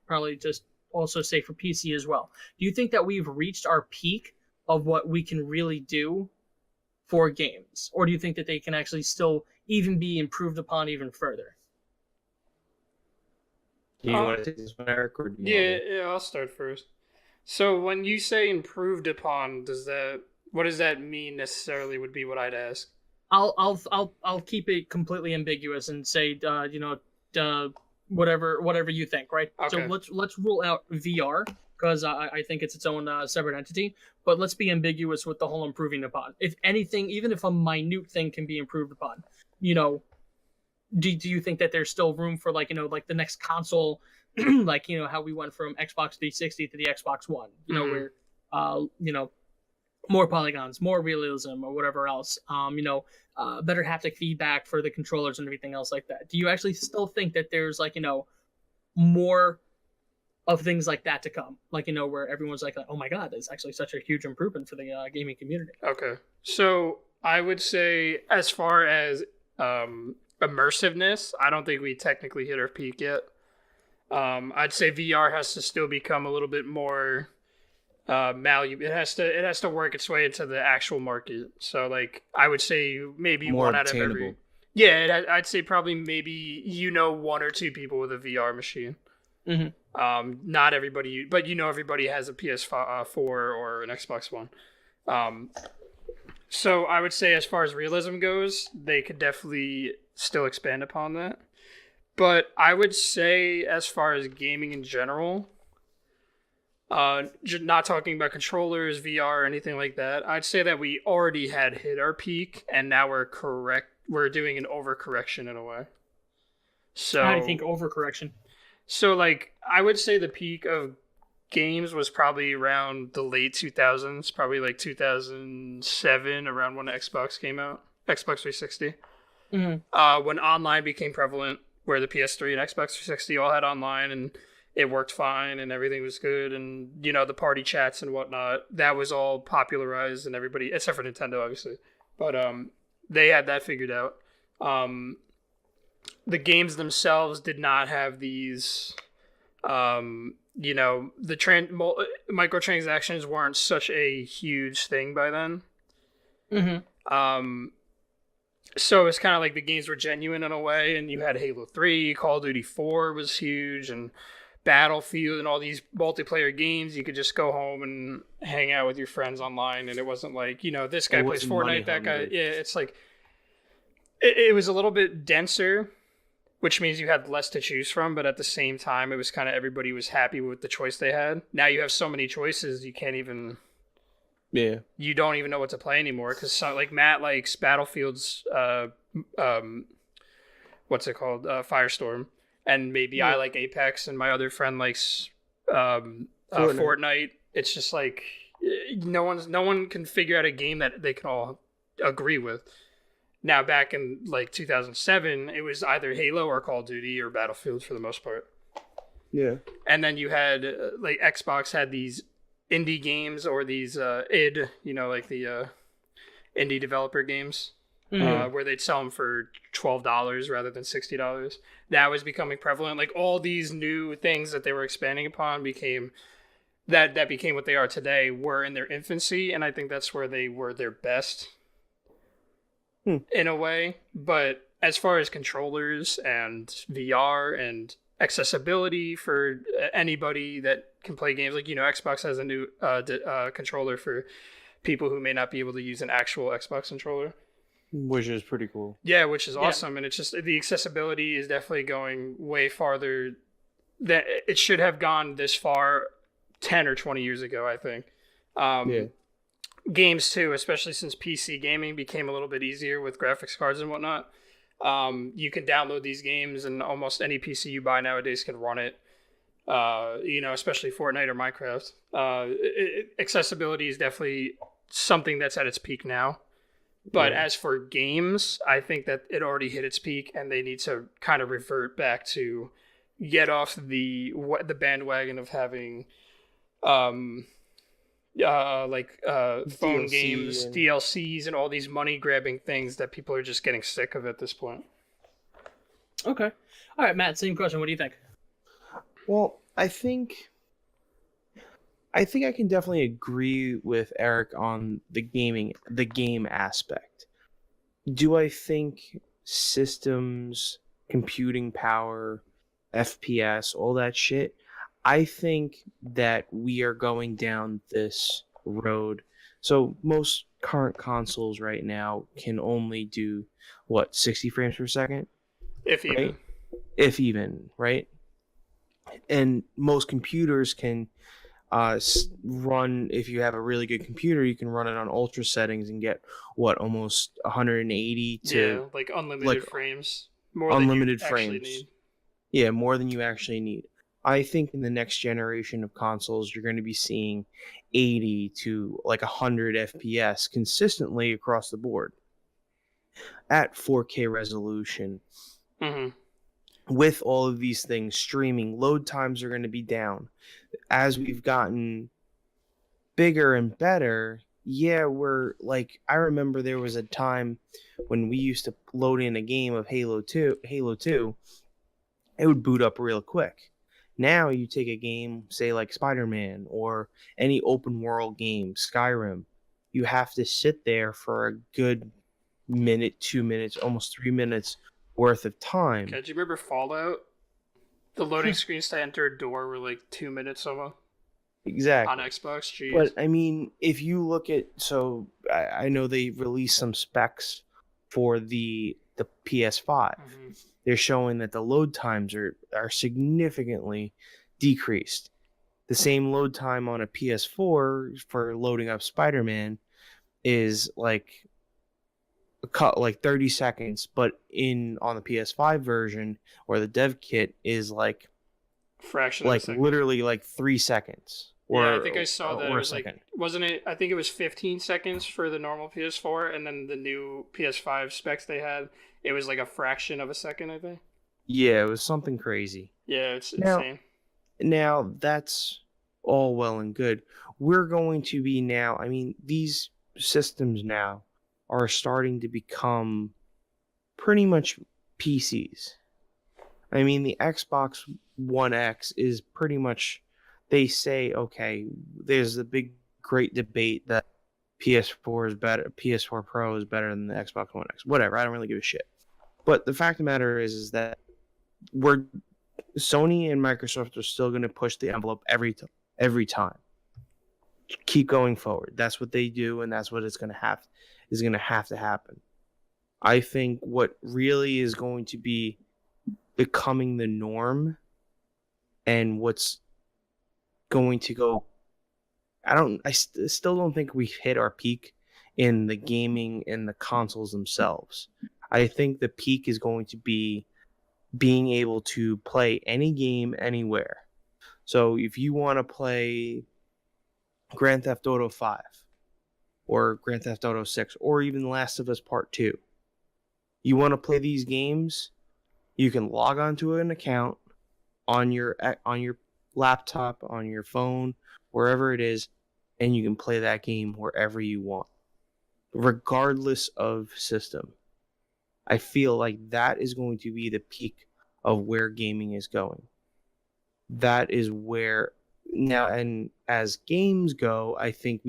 probably just also say for PC as well. Do you think that we've reached our peak of what we can really do for games? Or do you think that they can actually still even be improved upon even further? Do you want to take this one, Eric, or do you Yeah, want me? yeah, I'll start first. So when you say improved upon, what does that mean necessarily would be what I'd ask? I'll keep it completely ambiguous and say whatever you think, right? Okay. So let's rule out VR because I think it's its own separate entity. But let's be ambiguous with the whole improving upon. If anything, even if a minute thing can be improved upon, do you think that there's still room for like the next console, like how we went from Xbox 360 to the Xbox One, Mhm. where more polygons, more realism, or whatever else, better haptic feedback for the controllers and everything else like that. Do you actually still think that there's more of things like that to come, where everyone's like, oh my god, that's actually such a huge improvement for the gaming community? Okay. So I would say as far as immersiveness, I don't think we technically hit our peak yet. I'd say VR has to still become a little bit more malleable. It has to work its way into the actual market. So like I would say maybe More one out of obtainable. every. Yeah, I'd say probably maybe one or two people with a VR machine. Mhm. Not everybody, but everybody has a PS4 or an Xbox One. So I would say as far as realism goes, they could definitely still expand upon that. But I would say as far as gaming in general, not talking about controllers, VR, or anything like that, I'd say that we already had hit our peak, and now we're doing an overcorrection in a way. So How do you think overcorrection? So, like, I would say the peak of games was probably around the late 2000s, probably like 2007, around when Xbox came out, Xbox 360. When online became prevalent, where the PS3 and Xbox 360 all had online and it worked fine and everything was good, and, the party chats and whatnot, that was all popularized, and everybody, except for Nintendo, obviously. But they had that figured out. The games themselves did not have these, the microtransactions weren't such a huge thing by then. So it's kind of like the games were genuine in a way, and you had Halo 3, Call of Duty 4 was huge, and Battlefield and all these multiplayer games. You could just go home and hang out with your friends online, and it wasn't like, this guy It plays wasn't money Fortnite, that guy. hungry. Yeah, it's like, it was a little bit denser, which means you had less to choose from, but at the same time, it was kind of everybody was happy with the choice they had. Now you have so many choices, you don't even know what to play anymore, because like Matt likes Battlefield's what's it called, Firestorm, and maybe I like Apex, and my other friend likes Fortnite. It's just like no one can figure out a game that they can all agree with. Now, back in like 2007, it was either Halo or Call of Duty or Battlefield for the most part. Yeah. And then you had like Xbox had these indie games, or these id, like the indie developer games, where they'd sell them for $12 rather than $60. That was becoming prevalent. Like all these new things that they were expanding upon became what they are today, were in their infancy, and I think that's where they were their best. In a way. But as far as controllers and VR and accessibility for anybody that can play games, like, Xbox has a new controller for people who may not be able to use an actual Xbox controller, Which is pretty cool. yeah, which is awesome. And it's just, the accessibility is definitely going way farther than it should have gone this far 10 or 20 years ago, I think. Games too, especially since PC gaming became a little bit easier with graphics cards and whatnot. You can download these games, and almost any PC you buy nowadays can run it. Especially Fortnite or Minecraft. Accessibility is definitely something that's at its peak now. But as for games, I think that it already hit its peak, and they need to kind of revert back to get off the bandwagon of having phone DLC games, and... DLCs, and all these money grabbing things that people are just getting sick of at this point. Okay. All right, Matt, same question. What do you think? Well, I think I can definitely agree with Eric on the game aspect. Do I think systems, computing power, FPS, all that shit, I think that we are going down this road. So most current consoles right now can only do 60 frames per second? If even. Right? If even, right? And most computers can run, if you have a really good computer, you can run it on ultra settings and get almost 180 to like unlimited frames. More unlimited than you actually frames. need. Yeah, more than you actually need. I think in the next generation of consoles, you're going to be seeing 80 to 100 FPS consistently across the board at 4K resolution. Mm-hmm. With all of these things streaming, load times are going to be down. As we've gotten bigger and better, yeah, we're like, I remember there was a time when we used to load in a game of Halo 2, it would boot up real quick. Now you take a game, say like Spider-Man or any open world game, Skyrim, you have to sit there for a good minute, 2 minutes, almost 3 minutes worth of time. Okay, do you remember Fallout? The loading screens to enter a door were like 2 minutes almost on Exactly. Xbox. Jeez. But I mean, if you look at, so I know they released some specs for the PS5. Mm-hmm. They're showing that the load times are significantly decreased. The same load time on a PS4 for loading up Spider-Man is like cut like 30 seconds, but in on the PS5 version or the dev kit is Fraction of a second. literally like 3 seconds. Yeah, I think I saw that. It Or a was like, second. wasn't it? I think it was 15 seconds for the normal PS4, and then the new PS5 specs they had, it was like a fraction of a second, I think. Yeah, it was something crazy. Yeah, it's Now, insane. Now that's all well and good. We're going to be now, I mean, these systems now are starting to become pretty much PCs. I mean, the Xbox One X is pretty much, they say, okay, there's the big, great debate that PS4 is better, PS4 Pro is better than the Xbox One X. Whatever, I don't really give a shit. But the fact of the matter is that we're Sony and Microsoft are still going to push the envelope every time. Keep going forward. That's what they do, and that's what it's going to have to happen. I think what really is going to be becoming the norm, and what's going to go, I still don't think we've hit our peak in the gaming and the consoles themselves. I think the peak is going to be being able to play any game anywhere. So if you want to play Grand Theft Auto 5 or Grand Theft Auto 6 or even Last of Us Part 2, you want to play these games, you can log onto an account on your laptop, on your phone, wherever it is, and you can play that game wherever you want, regardless of system. I feel like that is going to be the peak of where gaming is going. That is where now, and as games go, I think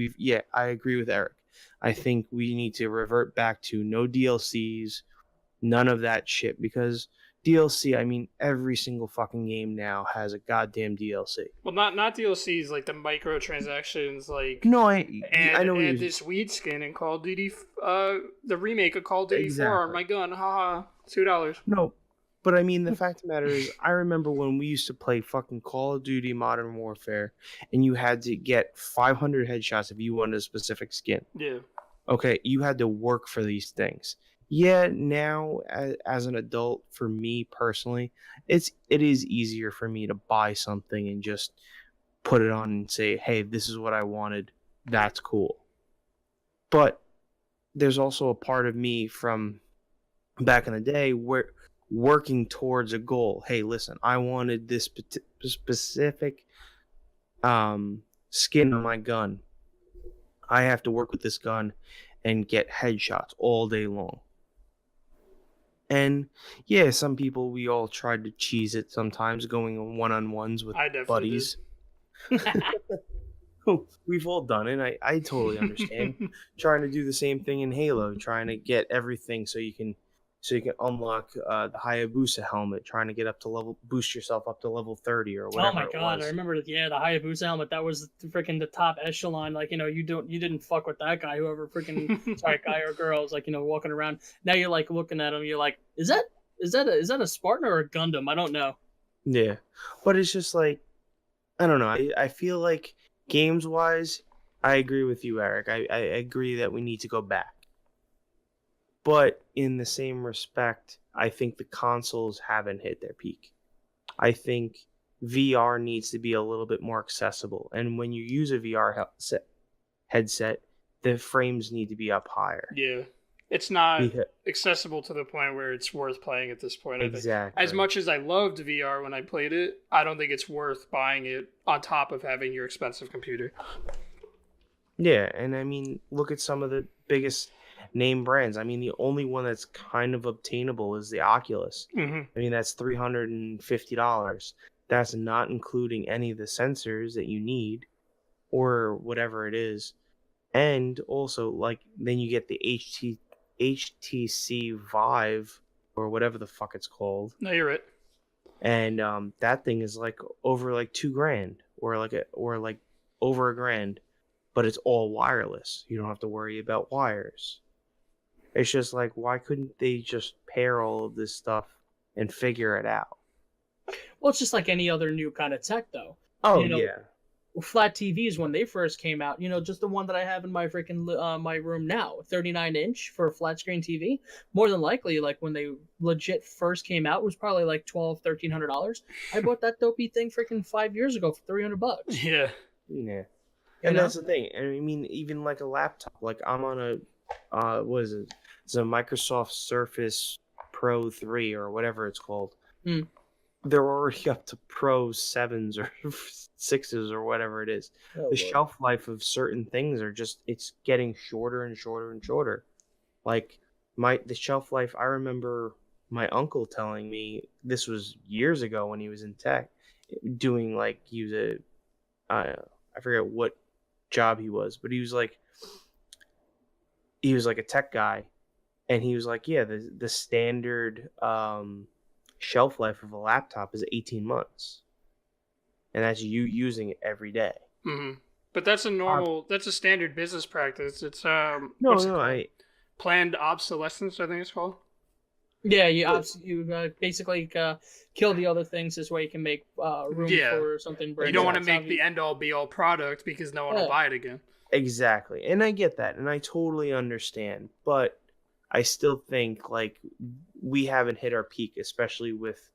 I agree with Eric. I think we need to revert back to no DLCs, none of that shit, because DLC, I mean, every single fucking game now has a goddamn DLC. Well, not DLCs, like the microtransactions, like No, I know what add this weed skin in Call of Duty, the remake of Call of Duty 4 on my gun, haha, $2. No, but I mean, the fact of the matter is, I remember when we used to play fucking Call of Duty Modern Warfare, and you had to get 500 headshots if you wanted a specific skin. Yeah. Okay, you had to work for these things. Yeah, now as an adult, for me personally, it is easier for me to buy something and just put it on and say, hey, this is what I wanted. That's cool. But there's also a part of me from back in the day where working towards a goal. Hey, listen, I wanted this specific skin on my gun. I have to work with this gun and get headshots all day long. And yeah, some people, we all tried to cheese it sometimes, going on one-on-ones with buddies. We've all done it. I totally understand. Trying to do the same thing in Halo, trying to get everything so you can unlock the Hayabusa helmet, trying to get boost yourself up to level 30 or whatever. Oh my god, I remember the Hayabusa helmet. That was freaking the top echelon. Like, you didn't fuck with that guy, whoever freaking sorry, guy or girl is like, walking around. Now you're like looking at him, you're like, is that a Spartan or a Gundam? I don't know. Yeah. But it's just like, I don't know. I feel like games wise, I agree with you, Eric. I agree that we need to go back. But in the same respect, I think the consoles haven't hit their peak. I think VR needs to be a little bit more accessible. And when you use a VR headset, the frames need to be up higher. Yeah. It's not accessible to the point where it's worth playing at this point. Exactly. As much as I loved VR when I played it, I don't think it's worth buying it on top of having your expensive computer. Yeah, and I mean, look at some of the biggest name brands. I mean, the only one that's kind of obtainable is the Oculus. Hmm. I mean, that's $350. That's not including any of the sensors that you need or whatever it is. And also, like, then you get the HTC Vive or whatever the fuck it's called, No, you're right. and that thing is like over like $2,000 or like over $1,000, but it's all wireless. You don't have to worry about wires. It's just like, why couldn't they just pair all of this stuff and figure it out? Well, it's just like any other new kind of tech, though. Oh You know, yeah, flat TVs when they first came out, just the one that I have in my freaking my room now, 39-inch for a flat screen TV. More than likely, like when they legit first came out, was probably like $1,200-$1,300. I bought that dopey thing freaking 5 years ago for $300. Yeah. yeah. You And know? that's the thing. I mean, even like a laptop. Like I'm on what is it? It's a Microsoft Surface Pro 3 or whatever it's called. Hmm. They're already up to Pro 7s or 6s or whatever it is. Oh, The Lord. shelf life of certain things are just, it's getting shorter and shorter and shorter. Like the shelf life, I remember my uncle telling me, this was years ago when he was in tech, doing like, he was I forget what job he was, but he was like a tech guy, and he was like, yeah, the standard shelf life of a laptop is 18 months, and that's you using it every day. Hmm. But that's a standard business practice. It's No, what's it no, called? Planned obsolescence, I think it's called. Yeah, you basically kill the other things this way you can make room Yeah. for something brand You don't new. want to That's how make the end all be all product because no one will Yeah. buy it again. exactly, and I get that, and I totally understand, but I still think like we haven't hit our peak, especially with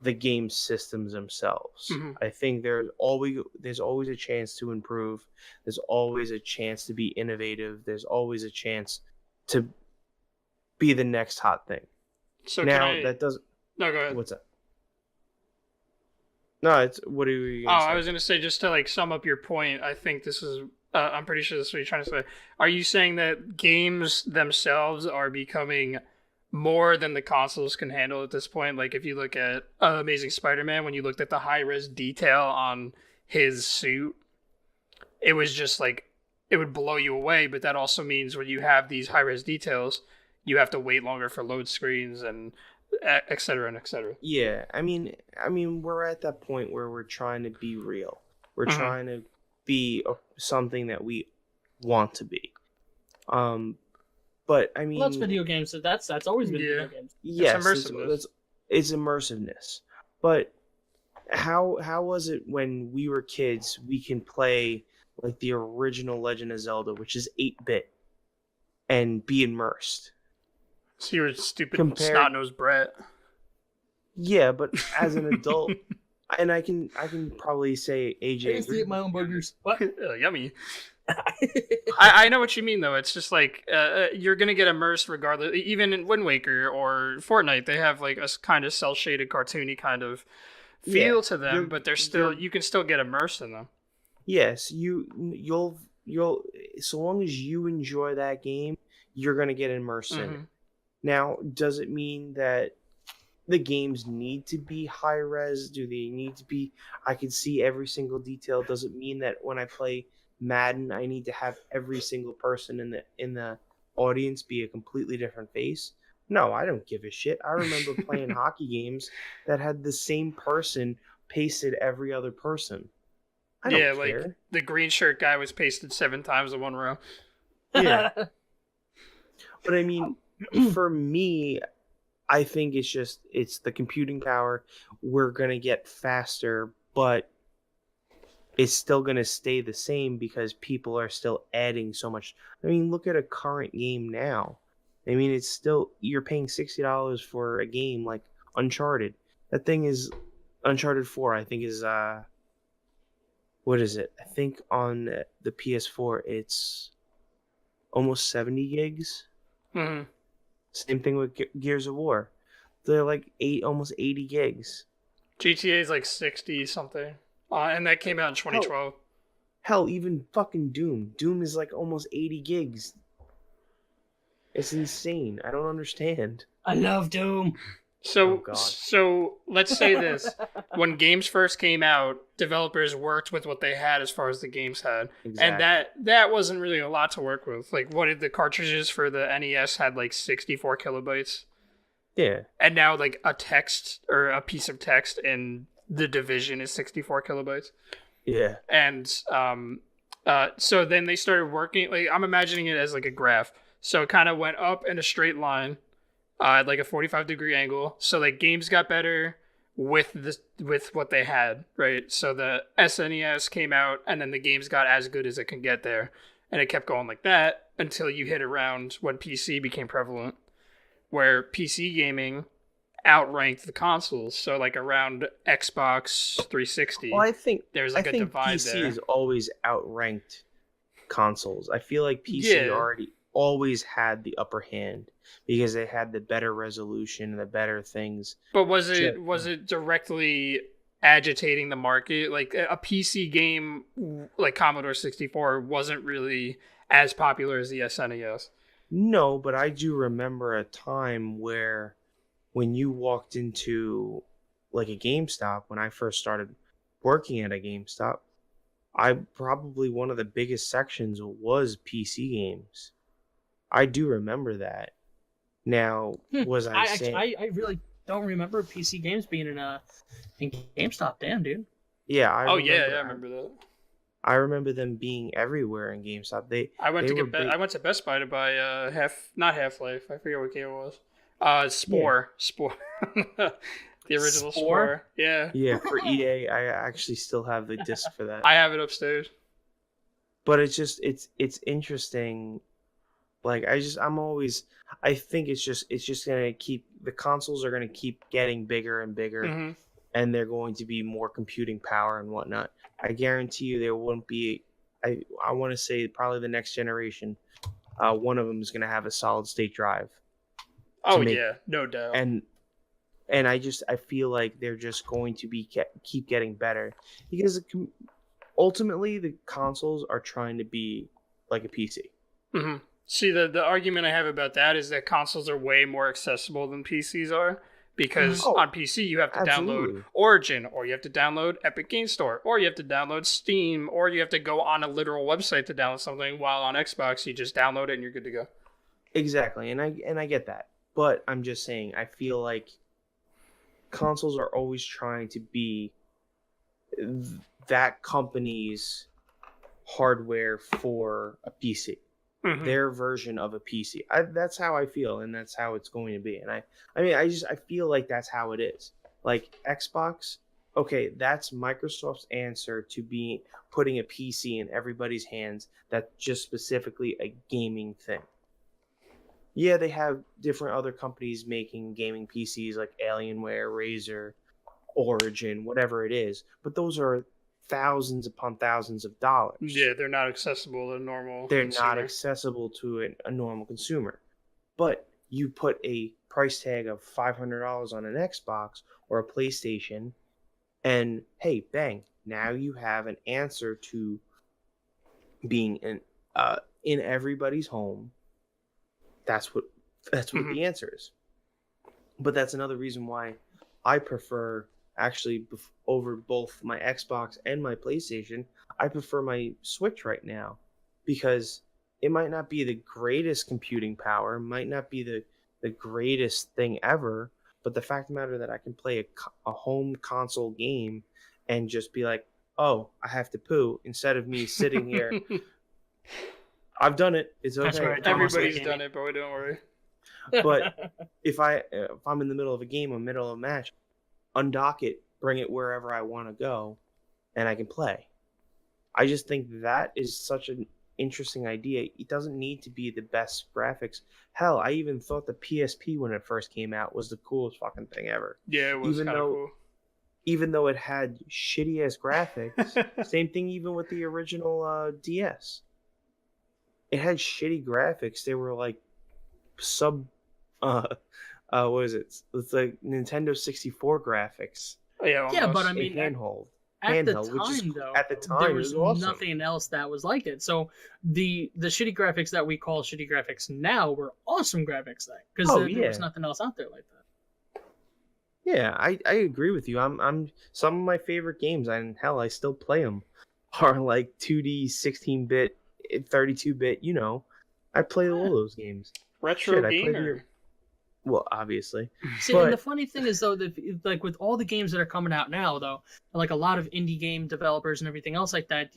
the game systems themselves. Mhm. I think there's always a chance to improve. There's always a chance to be innovative. There's always a chance to be the next hot thing. So Now can I? that doesn't. No, go ahead. What's that? No, it's what are you Oh, gonna say? I was gonna say, just to like sum up your point. I think this is. I'm pretty sure this is what you're trying to say. Are you saying that games themselves are becoming more than the consoles can handle at this point? Like if you look at Amazing Spider-Man, when you looked at the high-res detail on his suit, it was just like it would blow you away. But that also means when you have these high-res details, you have to wait longer for load screens and et cetera and et cetera. Yeah, I mean, we're at that point where we're trying to be real. We're Mhm. trying to be something that we want to be. But I mean, Well, that's video games. So that's always been video Yeah. games. yes, immersiveness. it's immersiveness. But how was it when we were kids? We can play like the original Legend of Zelda, which is 8-bit, and be immersed. So you're stupid Compared- snot-nosed Brett. Yeah, but as an adult, and I can probably say I AJ. used to eat my own burgers. What? Yummy. I know what you mean, though. It's just like you're going to get immersed regardless. Even in Wind Waker or Fortnite, they have like a kind of cel-shaded, cartoony kind of feel Yeah, to them, but they're still you can still get immersed in them. Yes, you'll so long as you enjoy that game, you're gonna get immersed in it. Mhm. Now, does it mean that the games need to be high res? Do they need to be? I can see every single detail. Does it mean that when I play Madden, I need to have every single person in the audience be a completely different face? No, I don't give a shit. I remember playing hockey games that had the same person pasted every other person. I don't Yeah, care. like the green shirt guy was pasted 7 times in one row. Yeah. But I mean, for me, I think it's the computing power. We're gonna get faster, but it's still gonna stay the same because people are still adding so much. I mean, look at a current game now. I mean, it's still, you're paying $60 for a game like Uncharted. That thing is Uncharted 4, I think is what is it? I think on the PS4 it's almost 70 gigs. Hmm. Same thing with Gears of War. They're like almost 80 gigs. GTA is like 60 something, and that came out in 2012. Hell, even fucking Doom. Doom is like almost 80 gigs. It's insane. I don't understand. I love Doom. Oh, God. So let's say this: when games first came out, developers worked with what they had as far as the games had, Exactly. and that wasn't really a lot to work with. Like, what did the cartridges for the NES had like 64 kilobytes, Yeah. and now like a text or a piece of text in the Division is 64 kilobytes, Yeah. and so then they started working. Like, I'm imagining it as like a graph, so it kind of went up in a straight line at like a 45-degree angle. So like games got better with what they had, right? So the SNES came out, and then the games got as good as it can get there, and it kept going like that until you hit around when PC became prevalent, where PC gaming outranked the consoles. So like around Xbox 360, Well, there's like I a think divide PC there. has always outranked consoles. I feel like PC Yeah. already always had the upper hand because they had the better resolution, the better things. But was Ju- it directly agitating the market? Like a PC game like Commodore 64 wasn't really as popular as the SNES. No, but I do remember a time where when you walked into like a GameStop when I first started working at a GameStop, I probably one of the biggest sections was PC games. I do remember that. Now, was I saying? I really don't remember PC games being in GameStop. Damn, dude. Yeah, Oh yeah, I remember that. I remember them being everywhere in GameStop. They were big. I went to Best Buy to buy not Half-Life. I forget what game it was. Spore. The original Spore. Yeah. Yeah, for EA, I actually still have the disc for that. I have it upstairs. But it's interesting. Like I think it's just gonna keep the consoles are gonna keep getting bigger and bigger, Mhm. and they're going to be more computing power and whatnot. I guarantee you there won't be. I want to say probably the next generation. One of them is gonna have a solid state drive. Oh make- yeah, no doubt. And I feel like they're just going to keep getting better because ultimately the consoles are trying to be like a PC. Mm-hmm. See, the argument I have about that is that consoles are way more accessible than PCs are. Because Oh, on PC, you have to absolutely. download Origin, or you have to download Epic Game Store, or you have to download Steam, or you have to go on a literal website to download something, while on Xbox, you just download it and you're good to go. Exactly, and I get that, but I'm just saying I feel like consoles are always trying to be that company's hardware for a PC. Mhm. Their version of a PC. That's how I feel, and that's how it's going to be. And I feel like that's how it is. Like Xbox, okay, that's Microsoft's answer to be putting a PC in everybody's hands. That's just specifically a gaming thing. Yeah, they have different other companies making gaming PCs like Alienware, Razer, Origin, whatever it is, but those are thousands upon thousands of dollars. Yeah, they're not accessible to a normal They're consumer. not accessible to a normal consumer. But you put a price tag of $500 on an Xbox or a PlayStation, and hey, bang! Now you have an answer to being in everybody's home. That's what the answer is. But that's another reason why I prefer actually over both my Xbox and my PlayStation. I prefer my Switch right now because it might not be the greatest computing power, might not be the greatest thing ever, but the fact of the matter that I can play a home console game and just be like, oh, I have to poo, instead of me sitting here. I've done it. It's okay. That's right. Everybody's done it, boy, don't worry. But if I'm in the middle of a game or middle of a match, undock it, bring it wherever I want to go, and I can play. I just think that is such an interesting idea. It doesn't need to be the best graphics. Hell, I even thought the PSP when it first came out was the coolest fucking thing ever. Yeah, it was kind of cool. Even though it had shitty ass graphics, same thing even with the original DS. It had shitty graphics. They were like what is it? It's like Nintendo 64 graphics. Yeah, Yeah, almost. but I In mean, handhold. at the handheld, which is time though, at the there time it was was awesome. nothing else that was like it. So the shitty graphics that we call shitty graphics now were awesome graphics then, because Oh there was yeah, nothing else out there like that. yeah. I agree with you. I'm some of my favorite games, and hell, I still play them. Are like 2D, 16-bit, 32-bit. You know, I play all those games. Retro Shit, I played gamer. well, obviously, See, and the but funny thing is though that like with all the games that are coming out now though, like a lot of indie game developers and everything else like that,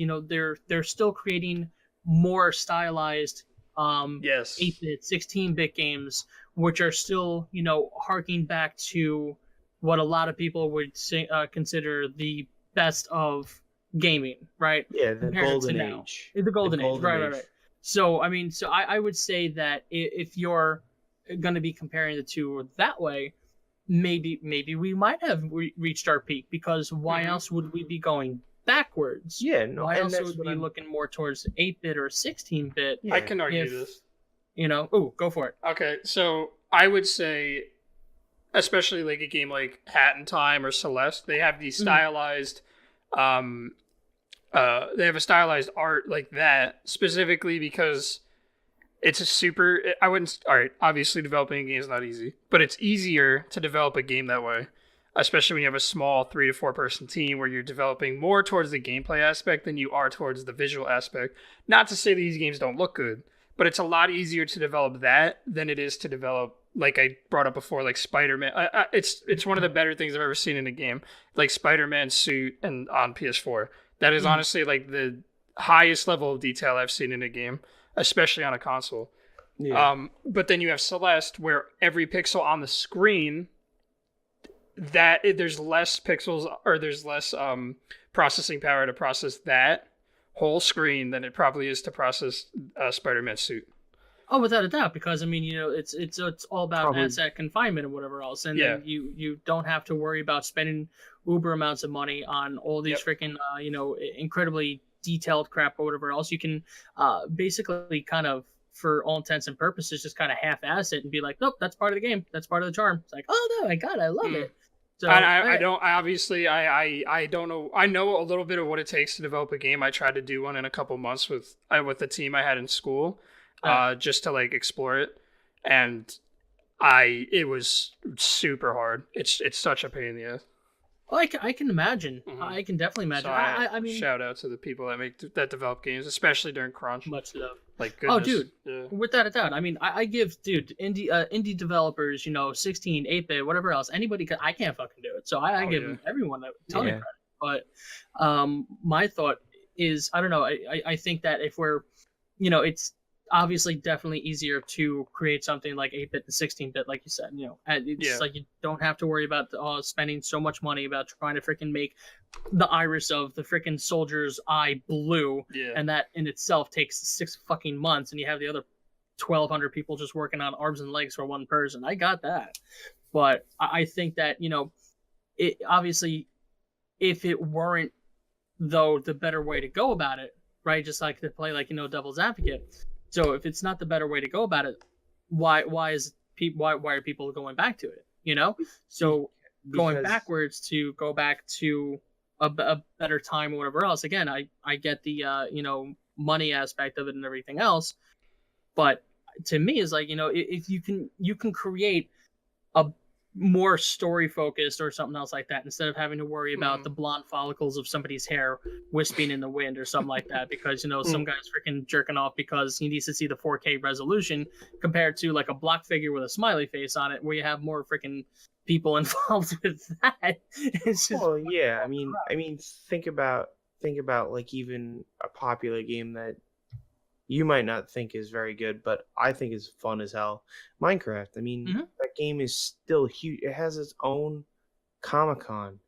they're still creating more stylized Yes. 8-bit, 16-bit games, which are still, harking back to what a lot of people would say, consider the best of gaming, right? yeah, the Compared to golden now. age. The golden age, golden right. So, I mean, I would say that if you're going to be comparing the two that way, maybe we might have reached our peak, because why Mhm. else would we be going backwards? Yeah, no, Why and else that's would what we I'm. looking more towards 8-bit or 16-bit? Yeah, I can argue if- this. Go for it. Okay, so I would say, especially like a game like Hat in Time or Celeste, they have these stylized, they have a stylized art like that specifically because it's a super. I wouldn't. All right, obviously developing a game is not easy, but it's easier to develop a game that way, especially when you have a small 3 to 4 person team where you're developing more towards the gameplay aspect than you are towards the visual aspect. Not to say these games don't look good, but it's a lot easier to develop that than it is to develop, like I brought up before, like Spider-Man. It's one of the better things I've ever seen in a game, like Spider-Man suit and on PS4. That is honestly like the highest level of detail I've seen in a game, especially on a console. Yeah. But then you have Celeste, where every pixel on the screen, there's less pixels, or there's less processing power to process that whole screen than it probably is to process Spider-Man's suit. Oh, without a doubt, because I mean, it's all about Probably- asset confinement and whatever else, and Yeah. then you don't have to worry about spending uber amounts of money on all these freaking incredibly detailed crap or whatever else. You can basically kind of, for all intents and purposes, just kind of half-ass it and be like, nope, that's part of the game, that's part of the charm. It's like, oh no, my god, I love it. So I don't know. I know a little bit of what it takes to develop a game. I tried to do one in a couple months with the team I had in school, just to like explore it, and it was super hard. It's such a pain in the ass. Well, I can imagine. Mhm. I can definitely imagine. So I mean, shout out to the people that develop games, especially during crunch. much love. Like, Oh, goodness. dude. Yeah. Without a doubt. I mean, I give, indie developers, 16, 8-bit, whatever else, anybody, I can't fucking do it. So I give everyone a ton of credit. But my thought is, I don't know, I think that if we're, it's obviously definitely easier to create something like 8-bit and 16-bit, like you said, it's like you don't have to worry about spending so much money about trying to freaking make the iris of the freaking soldier's eye blue, and that in itself takes 6 fucking months, and you have the other 1,200 people just working on arms and legs for one person. I got that. But I think that, it obviously, if it weren't, though, the better way to go about it, right? Just like to play like, devil's advocate. So if it's not the better way to go about it, why are people going back to it? So going backwards to go back to a better time or whatever else. Again, I get the money aspect of it and everything else, but to me is like, if you can create a more story focused or something else like that, instead of having to worry about the blonde follicles of somebody's hair wisping in the wind or something like that, because some guy's freaking jerking off because he needs to see the 4K resolution, compared to like a block figure with a smiley face on it, where you have more freaking people involved with that. It's just, well, yeah. I mean, think about like even a popular game that you might not think is very good, but I think is fun as hell. Minecraft. I mean, that game is still huge. It has its own Comic-Con.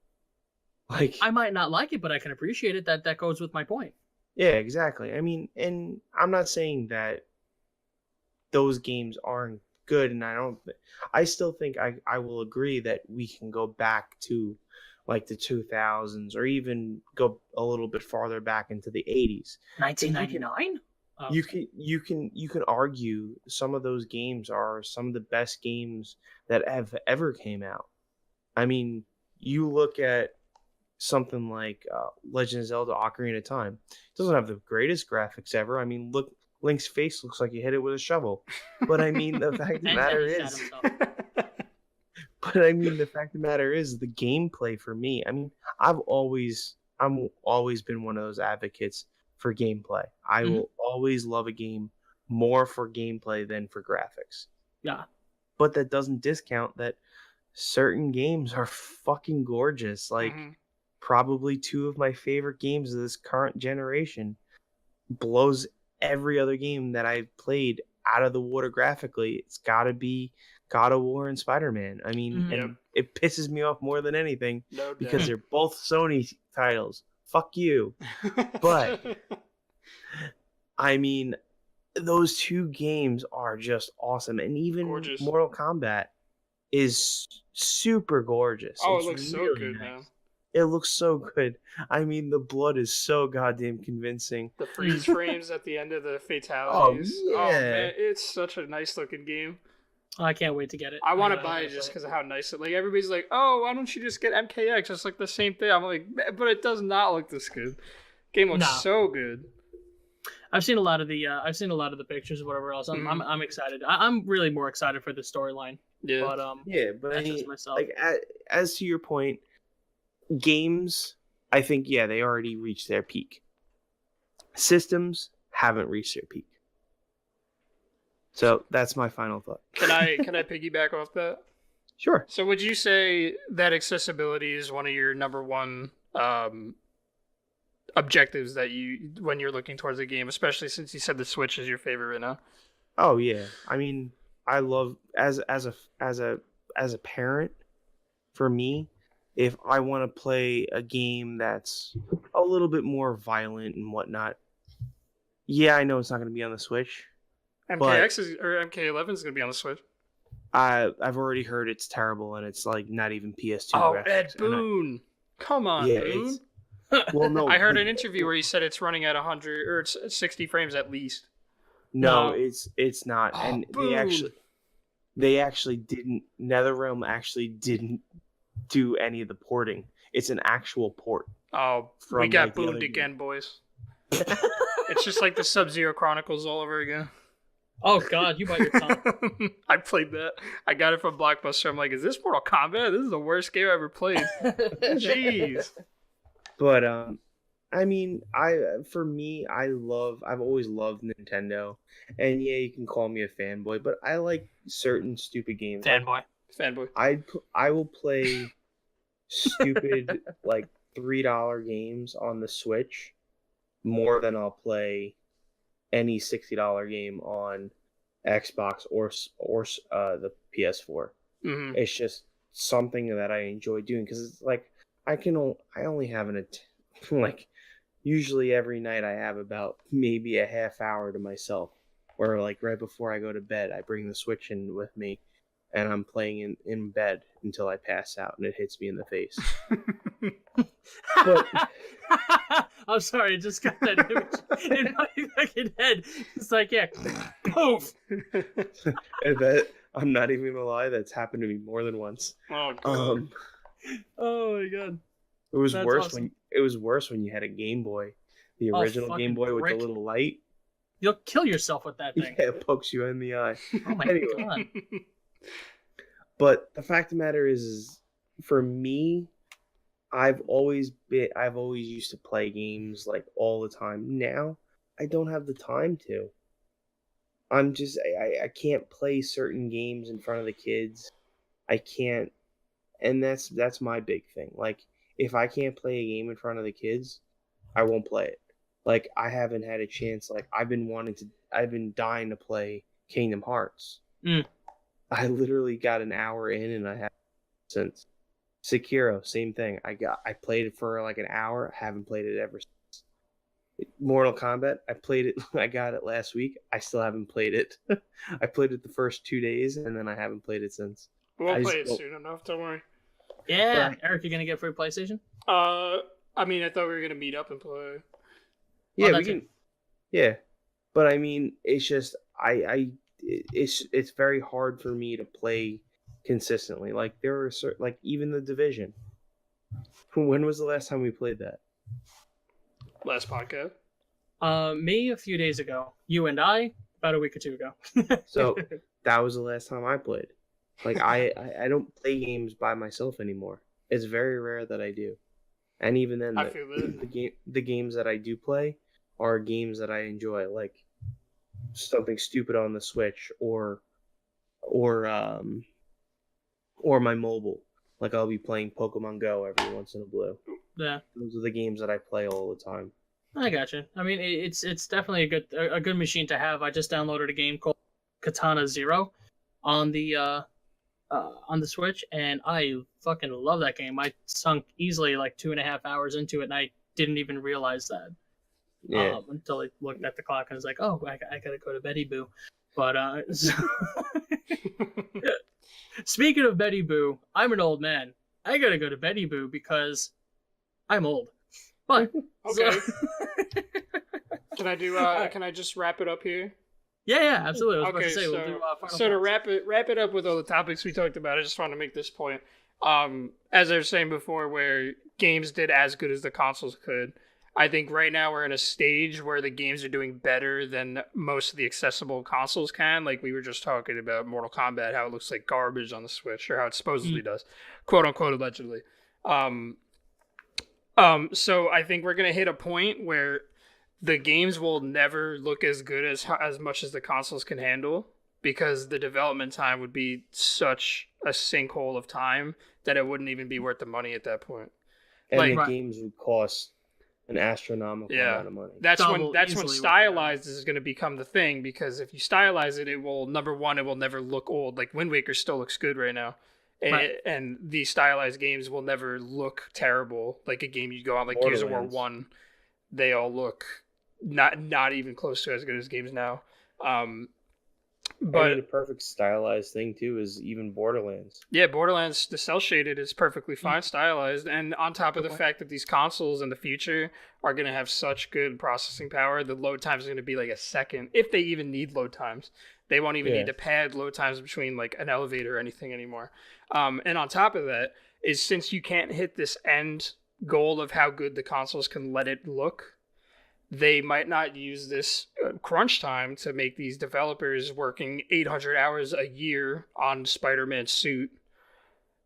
Like, I might not like it, but I can appreciate it. That goes with my point. yeah, exactly. I mean, and I'm not saying that those games aren't good, and I still think I will agree that we can go back to like the 2000s, or even go a little bit farther back into the 80s. 1999? You can argue some of those games are some of the best games that have ever came out. I mean, you look at something like Legend of Zelda: Ocarina of Time. It doesn't have the greatest graphics ever. I mean, look, Link's face looks like you hit it with a shovel. But I mean, the fact of the And matter he shot is, himself. but I mean, the fact of the matter is, the gameplay for me. I mean, I'm always been one of those advocates for gameplay. I Mhm. will always love a game more for gameplay than for graphics. Yeah. But that doesn't discount that certain games are fucking gorgeous. Like Mhm. probably two of my favorite games of this current generation blows every other game that I've played out of the water graphically. It's got to be God of War and Spider-Man. I mean, Mhm. and it pisses me off more than anything No because doubt. they're both Sony titles. Fuck you. But I mean, those two games are just awesome, and even Gorgeous. Mortal Kombat is super gorgeous. Oh, it It's looks so really good, nice. man. It looks so good. I mean, the blood is so goddamn convincing. The freeze frames at the end of the Oh fatalities. Oh yeah, man, it's such a nice looking game. I can't wait to get it. I want to gotta- buy I it gotta just play because of how nice it. Like everybody's like, oh, why don't you just get MKX? It's like the same thing. I'm like, but it does not look this good. Game looks No. so good. I've seen a lot of the pictures or whatever else. I'm excited. I'm really more excited for the storyline. Yeah. But yeah. But I that's mean, just myself. like as to your point, games, I think they already reached their peak. Systems haven't reached their peak. So that's my final thought. Can I piggyback off that? Sure. So would you say that accessibility is one of your number one objectives that you when you're looking towards a game, especially since you said the Switch is your favorite right now? Oh yeah. I mean, I love as a parent, for me, if I want to play a game that's a little bit more violent and whatnot, I know it's not going to be on the Switch. MKX or MK11 is gonna be on the Switch. I've already heard it's terrible and it's like not even PS2 Oh, graphics. Ed Boon, come on, Yeah, Boon. Well, no, I heard but- an interview where he said it's running at 100 or it's 60 frames at least. No, No. it's not, Oh, and boom. they actually didn't. NetherRealm actually didn't do any of the porting. It's an actual port. Oh, From, we got like, the other boomed game. again, boys. It's just like the Sub-Zero Chronicles all over again. Oh God, you bite your tongue. I played that. I got it from Blockbuster. I'm like, is this Mortal Kombat? This is the worst game I ever played. Jeez. But I mean, I've always loved Nintendo, and you can call me a fanboy, but I like certain stupid games. Fanboy. Fanboy. I will play stupid like $3 games on the Switch more than I'll play any $60 game on Xbox or the PS4. Hmm. It's just something that I enjoy doing because it's like I only have like usually every night I have about maybe a half hour to myself, or like right before I go to bed I bring the Switch in with me and I'm playing in bed until I pass out and it hits me in the face. But I'm sorry, I just got that image in my fucking head. It's like, yeah, poof. and that I'm not even gonna lie, that's happened to me more than once. Oh, God. Oh my God. It was That's worse awesome. when you had a Game Boy, the Oh, original fucking Game Boy with prick. the little light. You'll kill yourself with that thing. Yeah, it pokes you in the eye. Oh my Anyway. God. But the fact of the matter is for me, I've always used to play games like all the time. Now I don't have the time to. I can't play certain games in front of the kids. I can't, and that's my big thing. Like if I can't play a game in front of the kids, I won't play it. Like I haven't had a chance. Like I've been dying to play Kingdom Hearts. Mm. I literally got an hour in and I haven't since. Sekiro, same thing. I played it for like an hour, haven't played it ever since. Mortal Kombat, I played it, I got it last week, I still haven't played it. I played it the first 2 days and then I haven't played it since. We'll I play it just- soon enough, don't worry. Yeah, Right. Eric, you're gonna get free PlayStation? I mean, I thought we were going to meet up and play. Yeah, we that's can. Yeah, but I mean, it's just it's very hard for me to play consistently. Like there are certain, like even the Division. When was the last time we played that? Last podcast. Me a few days ago. You and I about a week or two ago. So that was the last time I played. Like I don't play games by myself anymore. It's very rare that I do. And even then, I feel that. the games that I do play are games that I enjoy, like something stupid on the Switch or my mobile. Like I'll be playing Pokemon Go every once in a blue. Yeah, Those are the games that I play all the time. I gotcha. I mean, it's definitely a good machine to have. I just downloaded a game called Katana Zero on the Switch, and I fucking love that game. I sunk easily like 2.5 hours into it, and I didn't even realize that until I looked at the clock and was like, "Oh, I gotta go to Betty Boo." But speaking of Betty Boo, I'm an old man. I gotta go to Betty Boo because I'm old. But Okay. so... Can I do? Can I just wrap it up here? Yeah, absolutely. I was Okay, about to say, so, we'll do final to thoughts. wrap it up with all the topics we talked about, I just want to make this point. As I was saying before, where games did as good as the consoles could, I think right now we're in a stage where the games are doing better than most of the accessible consoles can. Like we were just talking about Mortal Kombat, how it looks like garbage on the Switch, or how it supposedly does, quote unquote, allegedly. So I think we're gonna hit a point where the games will never look as good as much as the consoles can handle, because the development time would be such a sinkhole of time that it wouldn't even be worth the money at that point. And Like- the games would cost an astronomical amount of money. That's Double when easily what they stylized is going to become the thing, because if you stylize it, it will, number one, it will never look old. Like Wind Waker still looks good right now. Right. And the stylized games will never look terrible. Like a game you go on like Gears of War Borderlands. 1, they all look not even close to as good as games now. But a perfect stylized thing too is even Borderlands. Yeah, Borderlands, the cell shaded is perfectly fine stylized, and on top of the fact that these consoles in the future are going to have such good processing power, the load times are going to be like a second, if they even need load times. They won't even need to pad load times between like an elevator or anything anymore. And on top of that is, since you can't hit this end goal of how good the consoles can let it look, they might not use this crunch time to make these developers working 800 hours a year on Spider-Man's suit.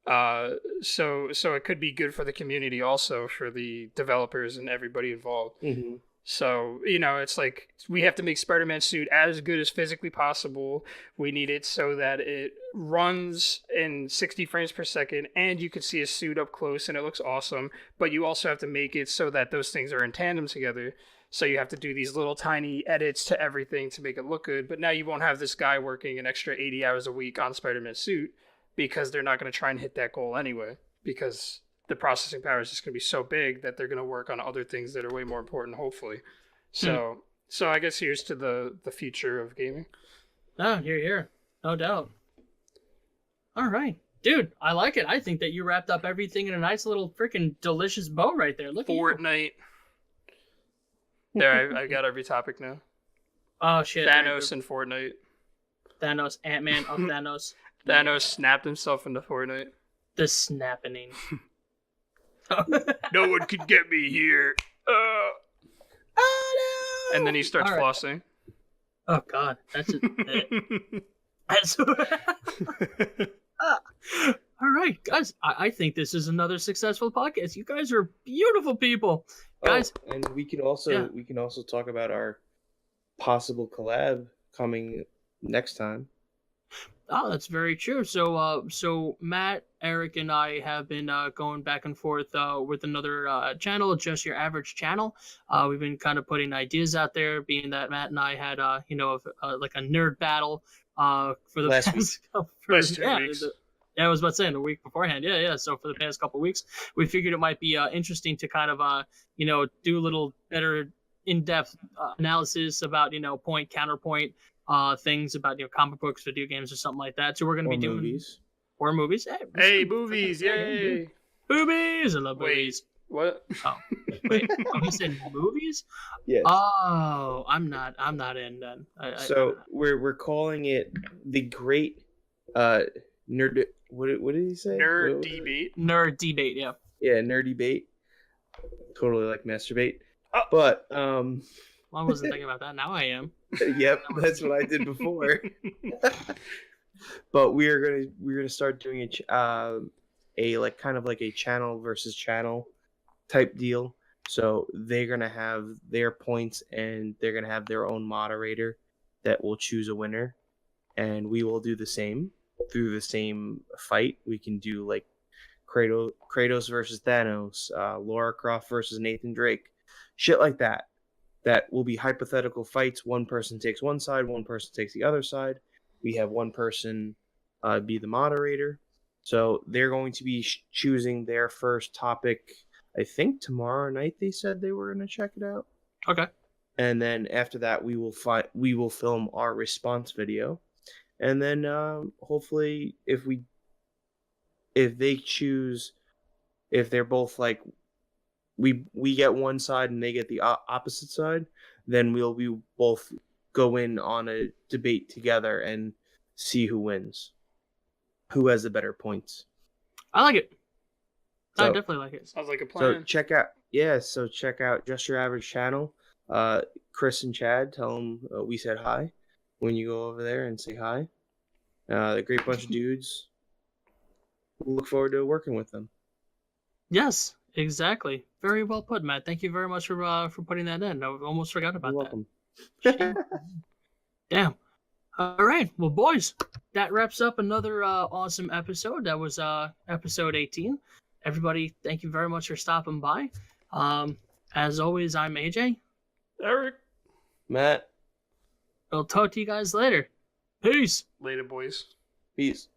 So it could be good for the community also, for the developers and everybody involved. Mm-hmm. So, it's like we have to make Spider-Man's suit as good as physically possible. We need it so that it runs in 60 frames per second and you can see his suit up close and it looks awesome. But you also have to make it so that those things are in tandem together. So you have to do these little tiny edits to everything to make it look good. But now you won't have this guy working an extra 80 hours a week on Spider-Man's suit, because they're not going to try and hit that goal anyway, because the processing power is just going to be so big that they're going to work on other things that are way more important, hopefully. So I guess here's to the future of gaming. Oh, here. No doubt. All right. Dude, I like it. I think that you wrapped up everything in a nice little freaking delicious bow right there. Look at you. Fortnite. There, I got every topic now. Oh, shit. Thanos and Fortnite. Thanos, Ant-Man of Thanos. Thanos snapped himself into Fortnite. The snapping. No one could get me here. Oh, no! And then he starts All right. flossing. Oh, God. That's it. That's... All right, guys. I think this is another successful podcast. You guys are beautiful people. Guys, and we can also talk about our possible collab coming next time. Oh, that's very true. So Matt, Eric, and I have been going back and forth with another channel, Just Your Average Channel. We've been kind of putting ideas out there, being that Matt and I had like a nerd battle for the Last past Last 2 weeks. Yeah, I was about to say the week beforehand. Yeah. So for the past couple of weeks, we figured it might be interesting to kind of do a little better in-depth analysis about point counterpoint things about comic books, video games, or something like that. So we're going to be doing movies. Or movies. Hey, movies! Yay! Movies! I love Wait. movies. What? Oh, wait. You said movies? Yes. Oh, I'm not in then. We're calling it the Great Nerd. What did he say? Nerd debate. Nerd debate. Yeah. Yeah, nerdy bait. Totally like masturbate. Oh. But I wasn't thinking about that. Now I am. yep, that's what I did before. But we're gonna start doing a like kind of like a channel versus channel type deal. So they're gonna have their points and they're gonna have their own moderator that will choose a winner, and we will do the same through the same fight. We can do like Kratos versus Thanos, Laura Croft versus Nathan Drake, shit like that. That will be hypothetical fights. One person takes one side, one person takes the other side. We have one person be the moderator. So they're going to be choosing their first topic. I think tomorrow night they said they were going to check it out. Okay. And then after that, we will film our response video, and then hopefully, if they choose, if they're both like we get one side and they get the opposite side, then we both go in on a debate together and see who wins, who has the better points. I like it. I So- definitely like it. Sounds like a So plan. check out Just Your Average channel. Chris and Chad, tell them we said hi when you go over there and say hi. They're a great bunch of dudes. Look forward to working with them. Yes, exactly. Very well put, Matt. Thank you very much for putting that in. I almost forgot about You're that. welcome. Damn. All right. Well, boys, that wraps up another awesome episode. That was episode 18. Everybody, thank you very much for stopping by. As always, I'm AJ. Eric. Matt, We'll talk to you guys later. Peace. Later, boys. peace.